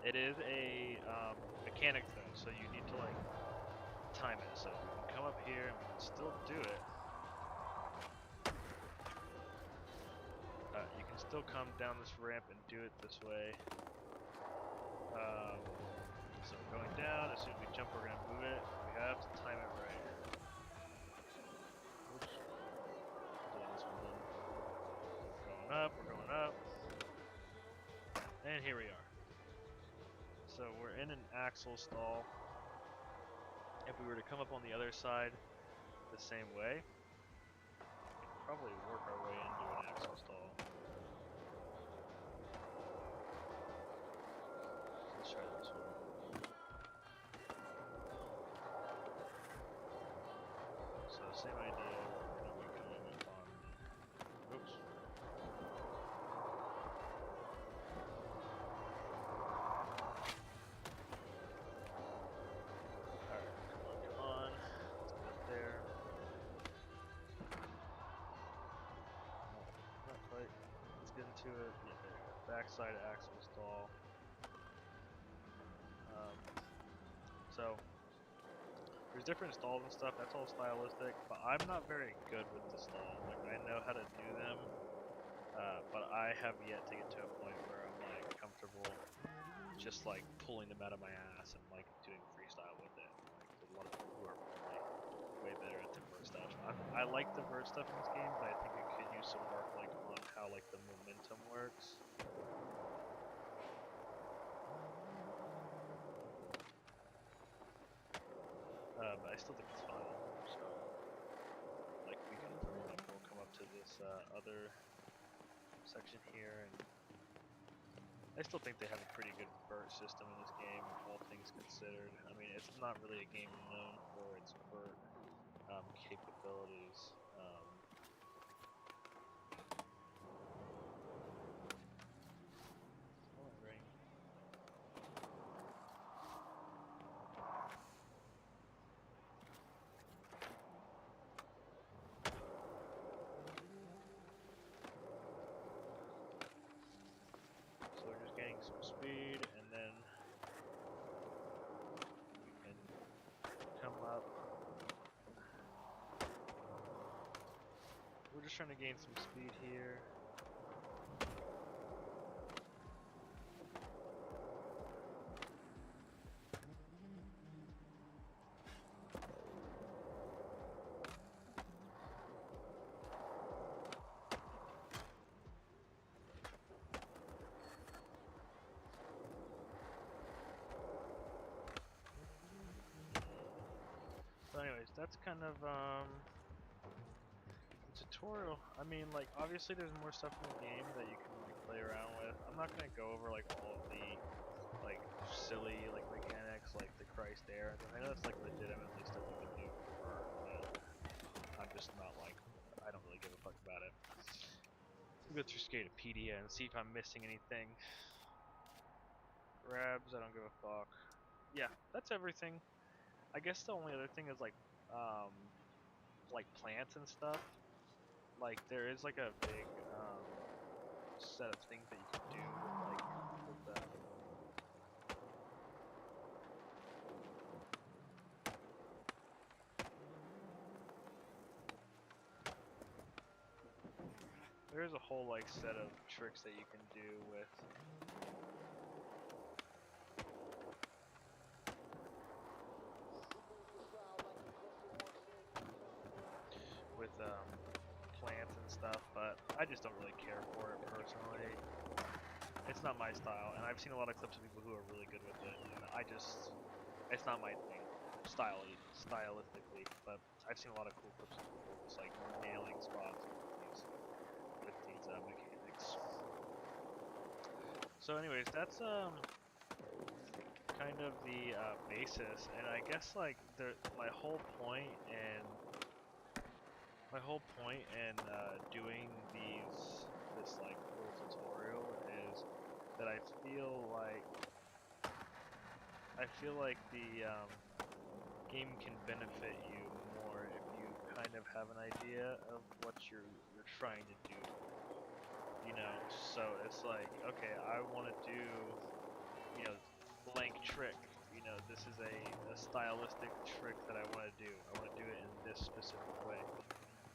It is a mechanic though, so you need to like time it. So we can come up here and we can still do it. You can still come down this ramp and do it this way. So we're going down. As soon as we jump, we're gonna move it. We have to time it right. Oops. Doing this one then. Going up. We're going up. And here we are. So we're in an axle stall. If we were to come up on the other side the same way, we could probably work our way into an axle stall. Let's try this one. So same idea, we're going to be going up on, oops. To it, yeah, there you go. Backside axle stall. So there's different stalls and stuff. That's all stylistic, but I'm not very good with the stalls. Like I know how to do them, but I have yet to get to a point where I'm like comfortable just like pulling them out of my ass and like doing freestyle with it. Like there's a lot of people who are probably way better at the vert stuff. I like the vert stuff in this game, but I think it could use some work like on how like the momentum works. But I still think it's fun. So, like we can, for example, come up to this other section here, and I still think they have a pretty good vert system in this game, all things considered. I mean, it's not really a game known for its vert capabilities. So we're just gaining some speed, and then we can come up. We're just trying to gain some speed here. that's kind of the tutorial. I mean, like, obviously there's more stuff in the game that you can like play around with. I'm not gonna go over like all of the like silly like mechanics like the Christ air. I know that's like legitimately stuff you can do for art, but I'm just not like, I don't really give a fuck about it. We'll go through Skatepedia and see if I'm missing anything. Grabs, I don't give a fuck. Yeah, that's everything. I guess the only other thing is like plants and stuff. Like there is like a big set of things that you can do with them. There's a whole like set of tricks that you can do with plants and stuff, but I just don't really care for it personally. It's not my style, and I've seen a lot of clips of people who are really good with it, and it's not my thing, stylistically, but I've seen a lot of cool clips of people just like nailing spots with these mechanics. So anyways, that's kind of the basis, and I guess like my whole point in doing this like full tutorial is that I feel like the game can benefit you more if you kind of have an idea of what you're trying to do. You know, so it's like, okay, I want to do, blank trick. This is a stylistic trick that I want to do. I want to do it in this specific way.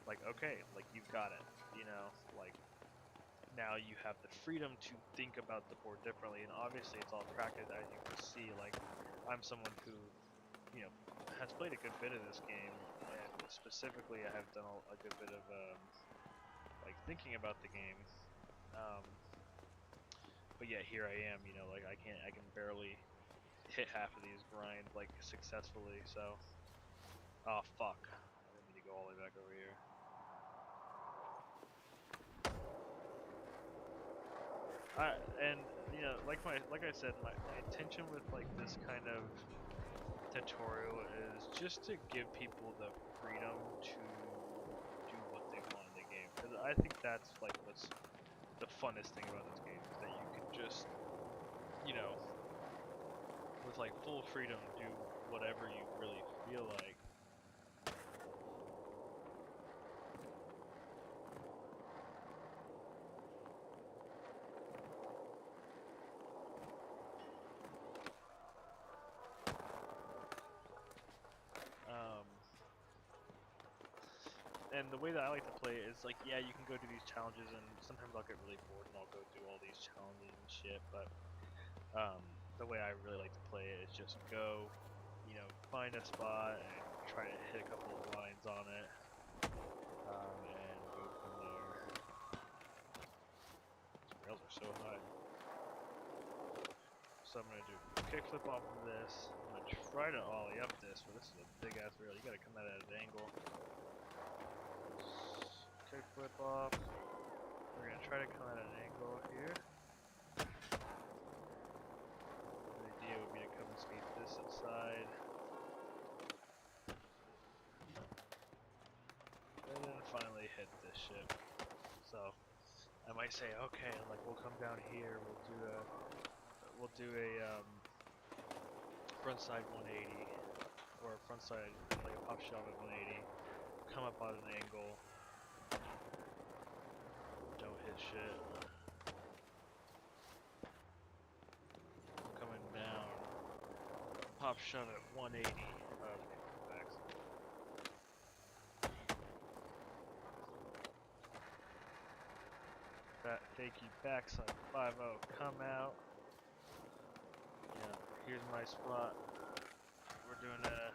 Like, okay, like you've got it. Like now you have the freedom to think about the board differently, and obviously it's all practice, as you can see. Like, I'm someone who, has played a good bit of this game, and specifically I have done a good bit of like thinking about the game. But yet here I am, like I can barely hit half of these grinds like successfully. So, oh fuck, I didn't mean to go all the way back over here. And like I said, my intention with like this kind of tutorial is just to give people the freedom to do what they want in the game. Because I think that's like what's the funnest thing about this game, is that you can just, with like full freedom, do whatever you really feel like. And the way that I like to play it is like, yeah, you can go do these challenges, and sometimes I'll get really bored and I'll go do all these challenges and shit, but the way I really like to play it is just go, find a spot and try to hit a couple of lines on it, and go from there. These rails are so high. So I'm going to do kickflip off of this. I'm going to try to ollie up this, but this is a big ass rail. You got to come at it at an angle. Kickflip off. We're going to try to come at an angle here. The idea would be to come and skate this side. And then finally hit this shit. So I might say, okay, like we'll come down here, we'll do a frontside 180, or a frontside like a pop shove at 180, come up on an angle, don't hit shit, coming down, pop shove at 180, fakey backside 5-0, come out. Yeah, here's my spot. We're doing a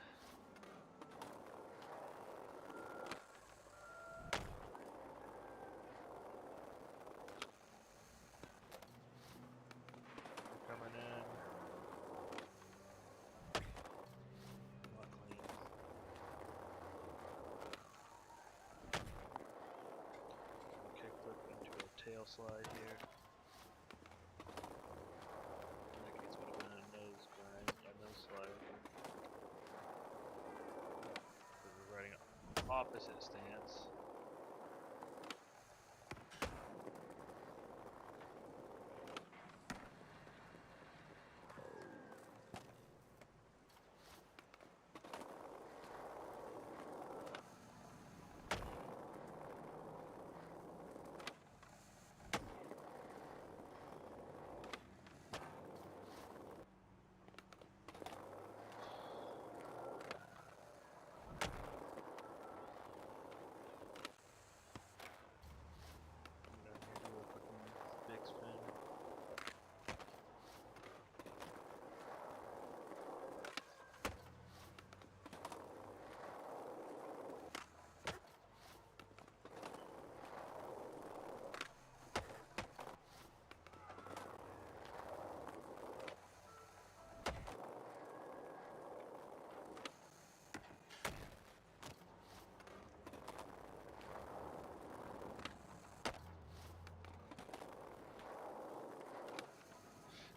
coming in. Not clean. tail slide here. In that case, would have been a nose grind, a nose slide. Because we're riding opposite stance.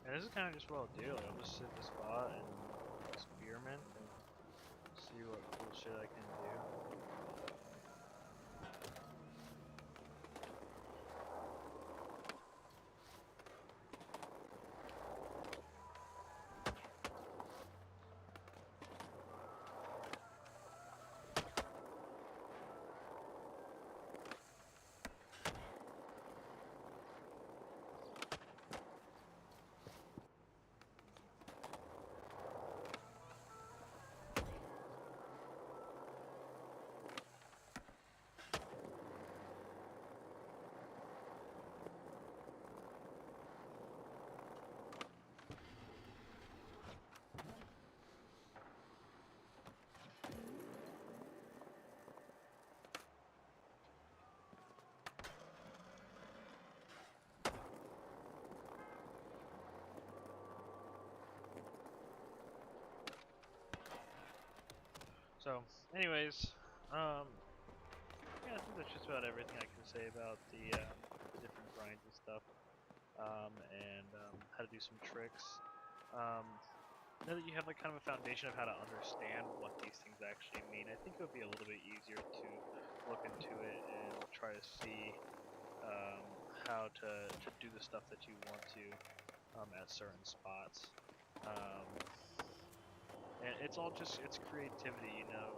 And this is kind of just what I'll do. Like, I'll just sit in the spot and experiment and see what cool shit I can do. So, anyways, yeah, I think that's just about everything I can say about the different grinds and stuff, and how to do some tricks. Now that you have like kind of a foundation of how to understand what these things actually mean, I think it would be a little bit easier to look into it and try to see how to do the stuff that you want to at certain spots. And it's all just, it's creativity, you know.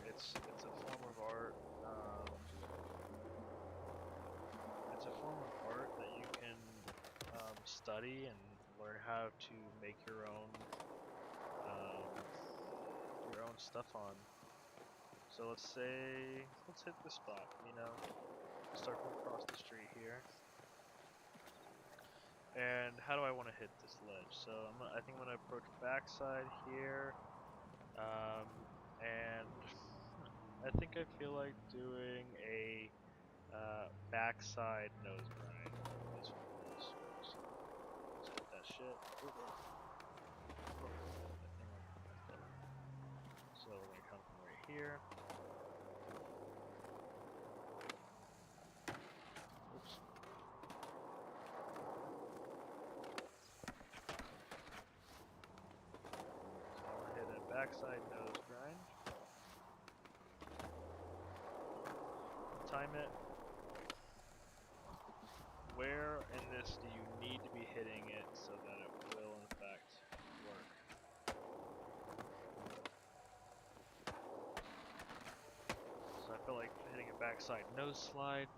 It's a form of art. It's a form of art that you can study and learn how to make your own stuff on. So let's hit this spot, you know. Start from across the street here. And how do I want to hit this ledge? So I think I'm gonna approach backside here, and I think I feel like doing a backside nose grind. Let's hit that shit. So we're gonna come from right here. Oops. So I'm gonna hit a backside nose grind. Time it. Where in this do you need to be hitting it so that it will in fact work? So I feel like hitting a backside nose slide.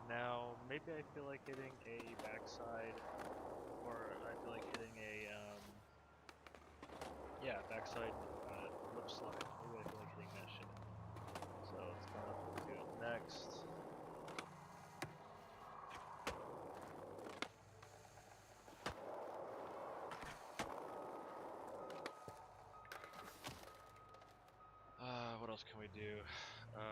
Now maybe I feel like hitting a backside, or I feel like hitting a backside lip slide. Maybe I feel like hitting that shit. So let's kind of do it next. What else can we do? A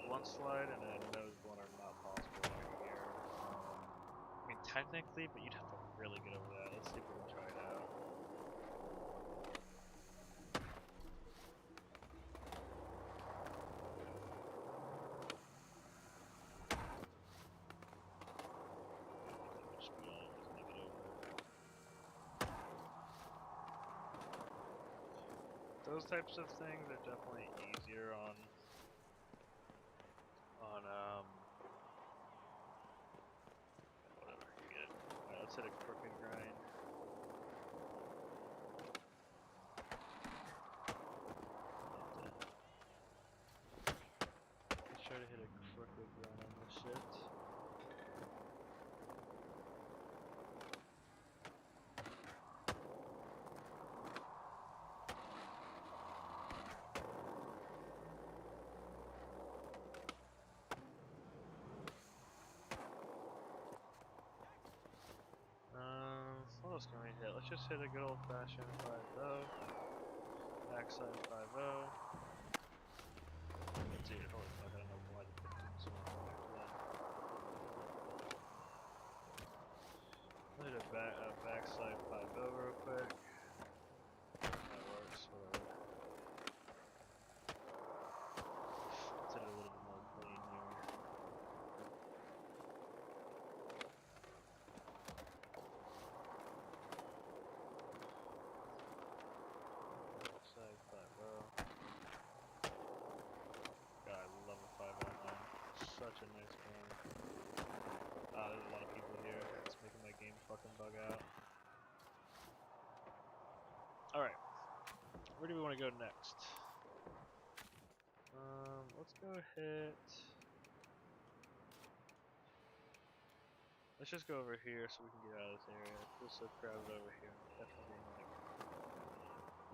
blunt slide and a nose blunt are not possible right here. I mean, technically, but you'd have to really get over that. Let's see if we can try it out. those types of things are definitely easier on whatever. You get it. Alright, let's hit a crooked grind. Let's try to hit a crooked grind on this shit. What else can we hit? Let's just hit a good old fashioned 5-0. Backside 5-0. Dude, holy fuck, I don't know why the fuck didn't someone come back to that. Hit a backside 5-0 real quick. That works, whatever. Let's hit it a little bit more clean here. Backside 5-0. God, I love a 5-0 line. Such a nice line. There's a lot of people here. It's making my game fucking bug out. Alright. Where do we want to go next? Let's go hit... Let's just go over here so we can get out of this area. It feels so crowded over here. I'm definitely being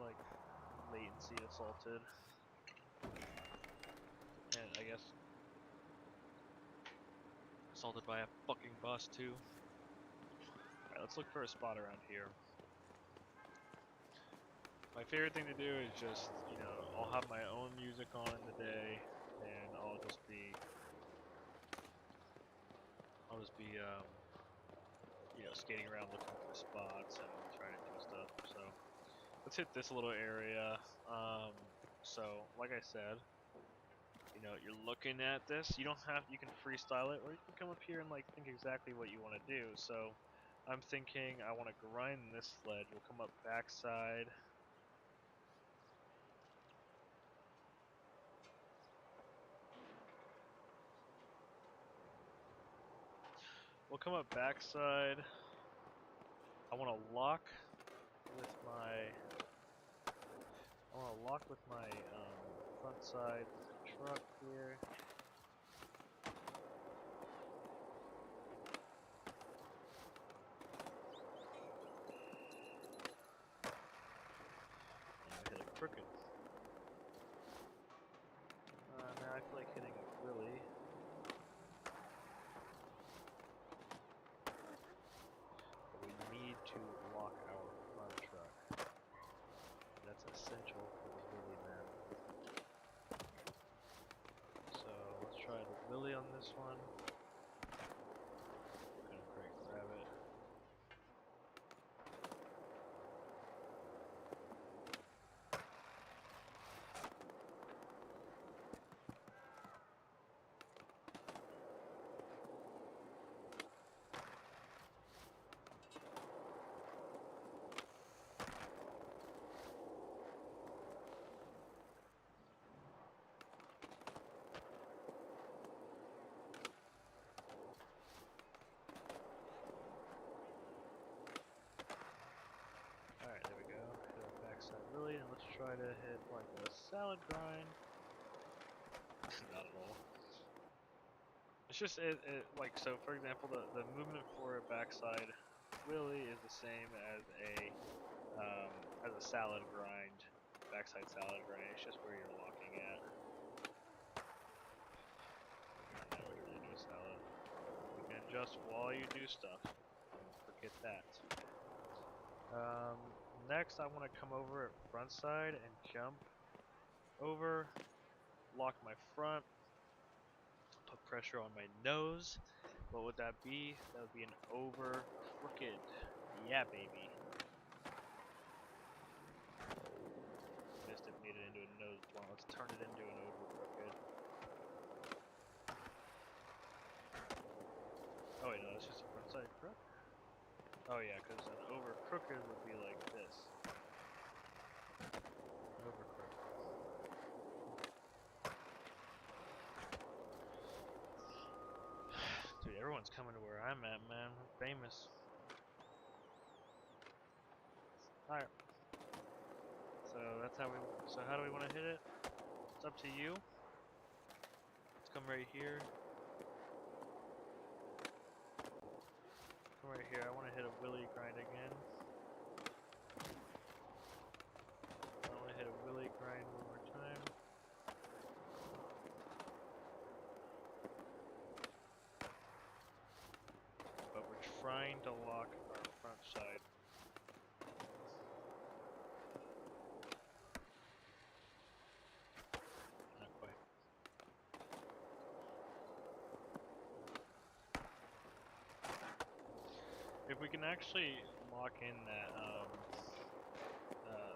like latency assaulted. And I guess assaulted by a fucking bus too. Alright, let's look for a spot around here. My favorite thing to do is just, you know, I'll have my own music on in the day, and I'll just be, you know, skating around looking for spots and trying to do stuff. So let's hit this little area. So like I said, you know, you're looking at this. You don't have, you can freestyle it, or you can come up here and like think exactly what you want to do. So I'm thinking I want to grind this ledge. We'll come up backside. We'll come up backside. I want to lock with my front side truck here. And I hit a crooked. Now I feel like hitting a Willy. We need to lock our front truck. That's essential for the Willy, man. So let's try the Willy on this one. Gonna grab it. Alright, there we go. Hit our backside Willy, and let's try to hit like a salad grind. Not at all. It's just, like, so for example, the movement for a backside Willy is the same as a salad grind, backside salad grind. It's just where you're locking at. Now we're gonna do a salad. You can adjust while you do stuff. Forget that. Next, I want to come over at front side and jump over, lock my front, put pressure on my nose. What would that be? That would be an over crooked. Yeah, baby. Missed it, made it into a nose blunt. Let's turn it into an over crooked. Oh wait, no, that's just a front side crook. Oh yeah, because an over crooked would be like this. Over Everyone's coming to where I'm at, man. I'm famous. Alright. So that's how we. So how do we want to hit it? It's up to you. Let's come right here. Come right here. I want to hit a Willy grind again. I want to hit a Willy grind one more time. But we're trying to lock our front side. Not quite. If we can actually lock in that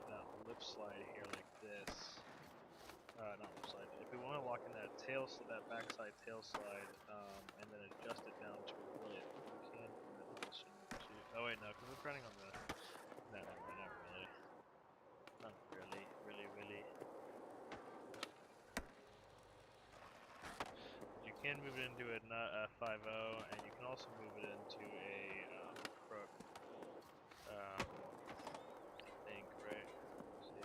that lip slide here like this, not lip slide. If we want to lock in that that backside tail slide, and then adjust it down to a Willy, we can from that position too. Oh wait, no, because we're running on the. No, not really. Not really. You can move it into a 5-0, and you can also move it into a crook. I think, right? Let's see.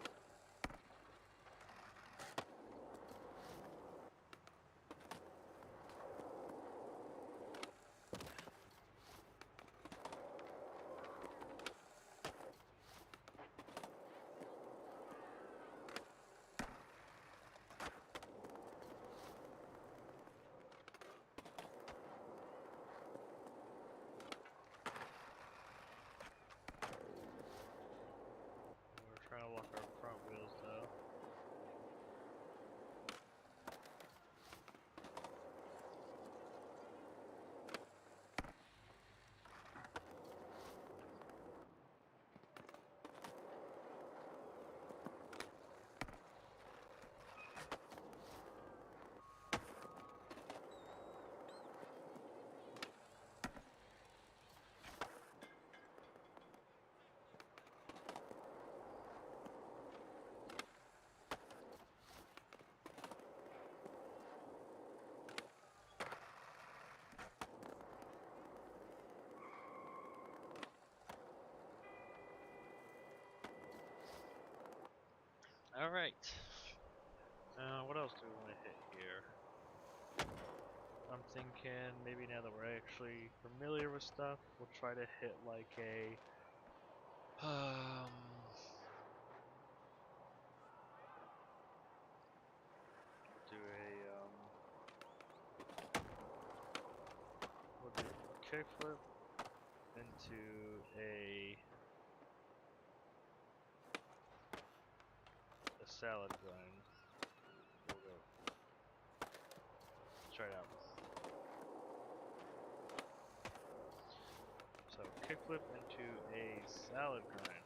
We're trying to lock our front wheels though. Alright. What else do we want to hit here? I'm thinking maybe now that we're actually familiar with stuff, we'll try to hit like a do we'll do a kickflip into a salad grind. We'll go. Let's try it out. So kickflip into a salad grind.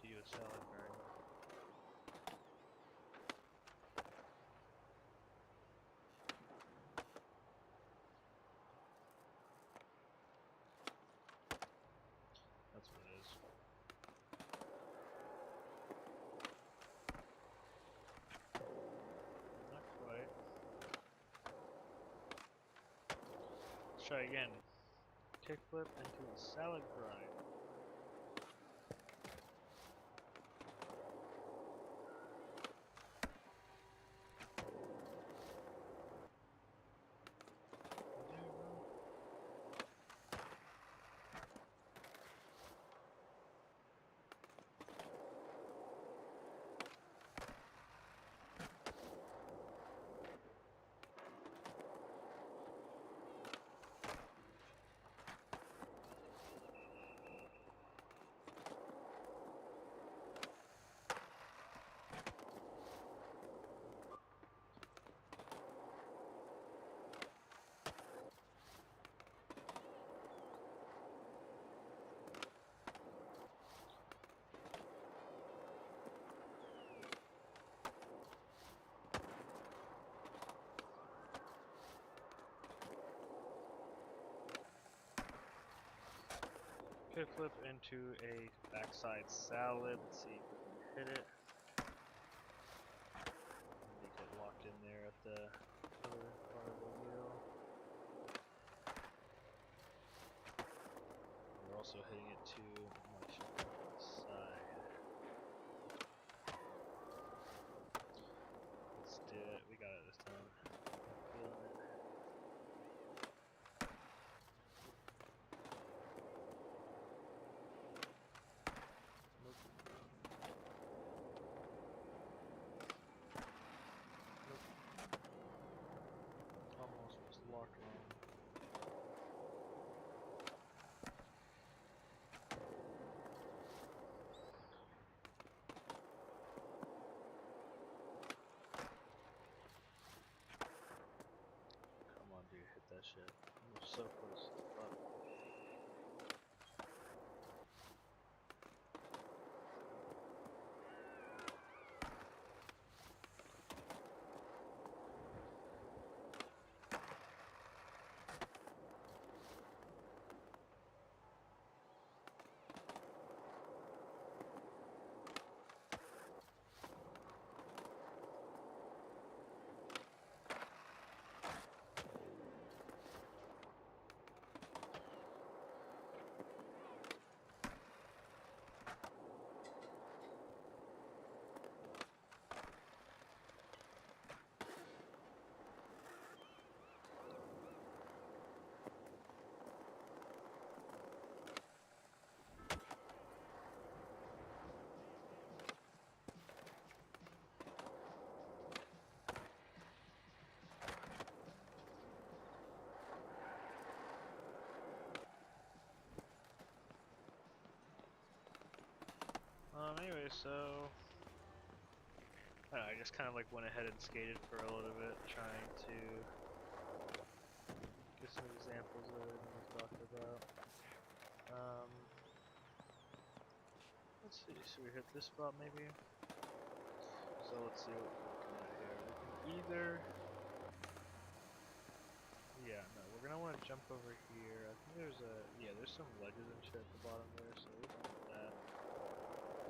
To use a salad grind. That's what it is. Not quite. Let's try again. Kickflip into a salad grind. kickflip into a backside salad. Let's see if we can hit it. Maybe get locked in there at the other part of the wheel. We're also hitting it to much side. Let's do it. We got it this time. Feeling it. Almost was locked on. Come on, dude, hit that shit. We're so close to the front. Anyway, so I just kind of like went ahead and skated for a little bit, trying to get some examples of everything we talked about. Let's see, should we hit this spot maybe? So let's see what we're looking at here. We can either, yeah, no, we're gonna want to jump over here. I think there's there's some ledges and shit at the bottom there, so we can hit that.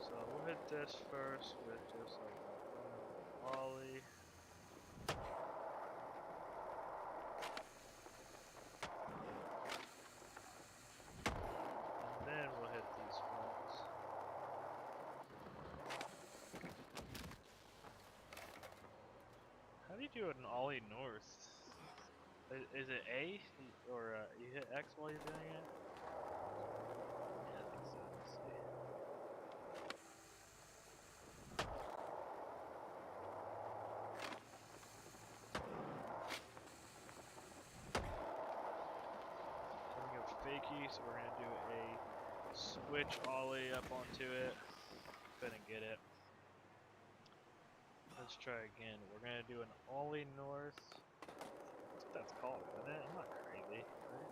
So we'll hit this first with just like a ollie. And then we'll hit these ones. How do you do an ollie north? Is it A? Or you hit X while you're doing it? Yeah, I think so. Let's see. Coming up fakie, so we're gonna do a switch ollie up onto it. Couldn't get it. Let's try again. We're gonna do an ollie north. That's what that's called, isn't it? I'm not crazy, right?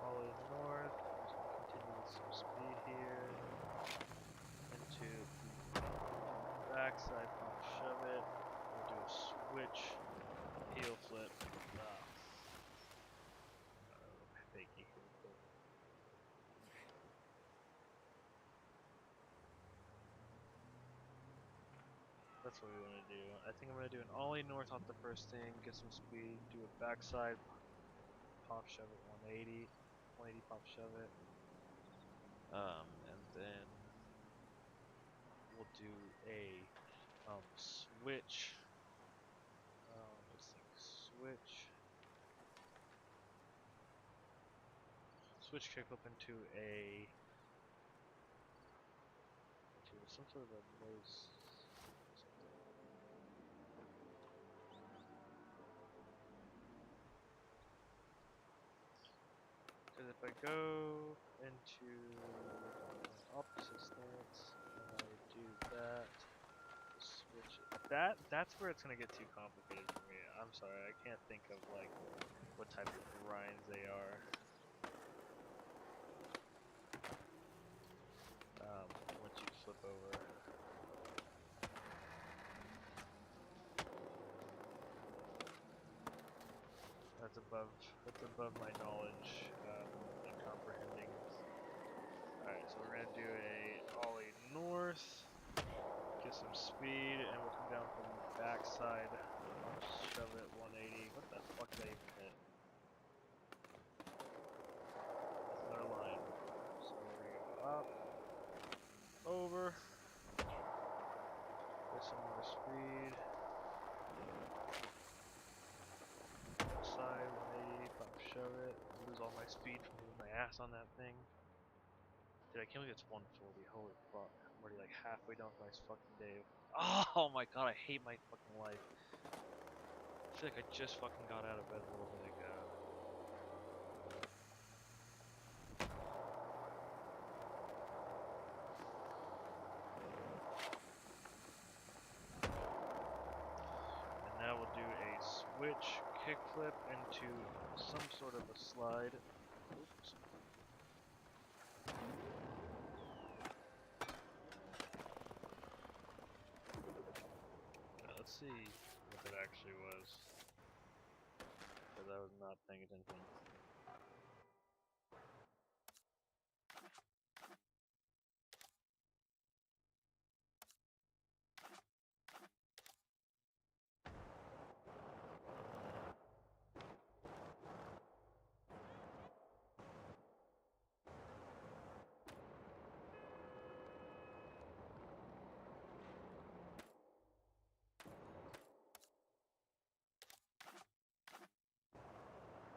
Ollie north. We're just gonna continue with some speed here. Into backside pump, shove it. We'll do a switch, heel flip. Fakie heel flip. That's what we want to do. I think I'm going to do an ollie north off the first thing, get some speed, do a backside pop shove it 180 pop shove it. And then we'll do a switch. Let's think. Switch kickflip into some sort of a nose. Because if I go into opposite stance and I do that, switch it. That's where it's gonna get too complicated for me. I'm sorry, I can't think of like what type of grinds they are. Once you flip over. That's a above my knowledge and comprehending. Alright, so we're gonna do a ollie north, get some speed, and we'll come down from the backside. Shove it 180. What the fuck did I even hit? That's another line. So we're gonna go up, over, get some more speed. Side 180, pop shove it. Lose all my speed from moving my ass on that thing. Dude, I can't believe it's 140. Holy fuck. I'm already like halfway done with my fucking day. Oh my god, I hate my fucking life. I feel like I just fucking got out of bed a little bit ago. And now we'll do a switch kickflip into some sort of a slide. Oops. Now let's see what that actually was. Because I was not paying attention.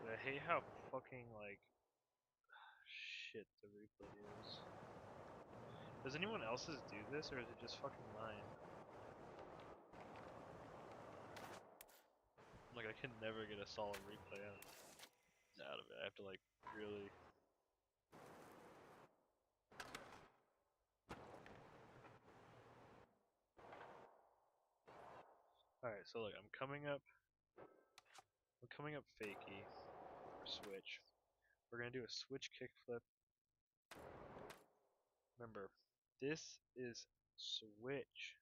I hate how fucking like shit the replay is. Does anyone else's do this, or is it just fucking mine? Like I can never get a solid replay out of it. I have to like really. All right, so look, I'm coming up fakie or switch. We're gonna do a switch kickflip. Remember, this is switch.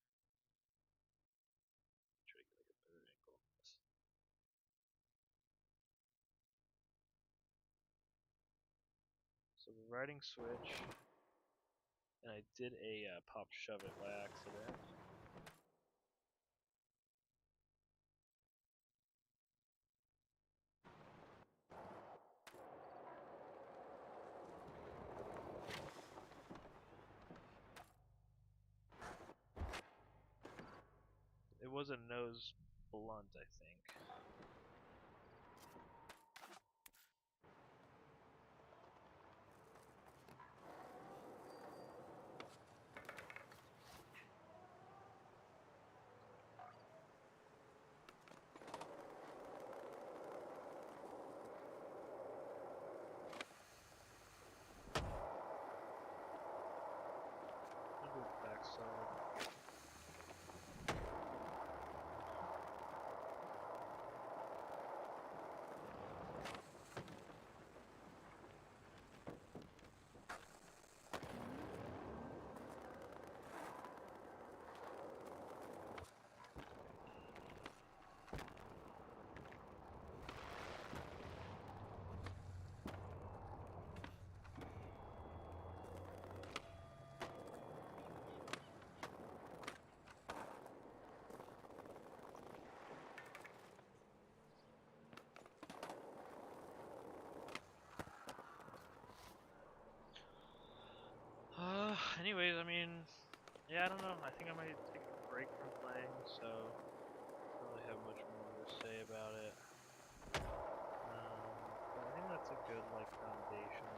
Try to get like a better angle on this. So we're riding switch, and I did a pop shove it by accident. It was a nose blunt, I think. I'll do it backside. Anyways, I mean, yeah, I don't know. I think I might take a break from playing, so I don't really have much more to say about it. But I think that's a good, like, foundational.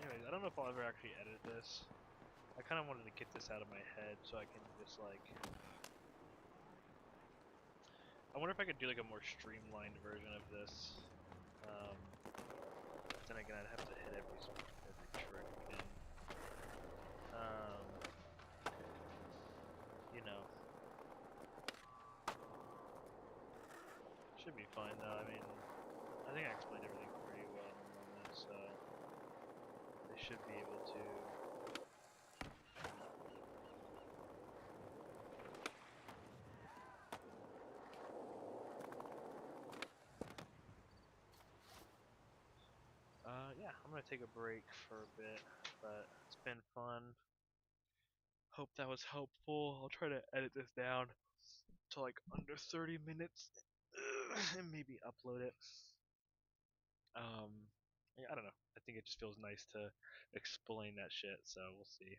Anyways, I don't know if I'll ever actually edit this. I kind of wanted to get this out of my head so I can just like. I wonder if I could do like a more streamlined version of this. Then again, I'd have to hit every trick again. You know. be fine though. I mean, I think I explained everything pretty well in the moment, so they should be able to. Yeah, I'm gonna take a break for a bit, but it's been fun. Hope that was helpful. I'll try to edit this down to like under 30 minutes and maybe upload it. Yeah, I don't know. I think it just feels nice to explain that shit, so we'll see.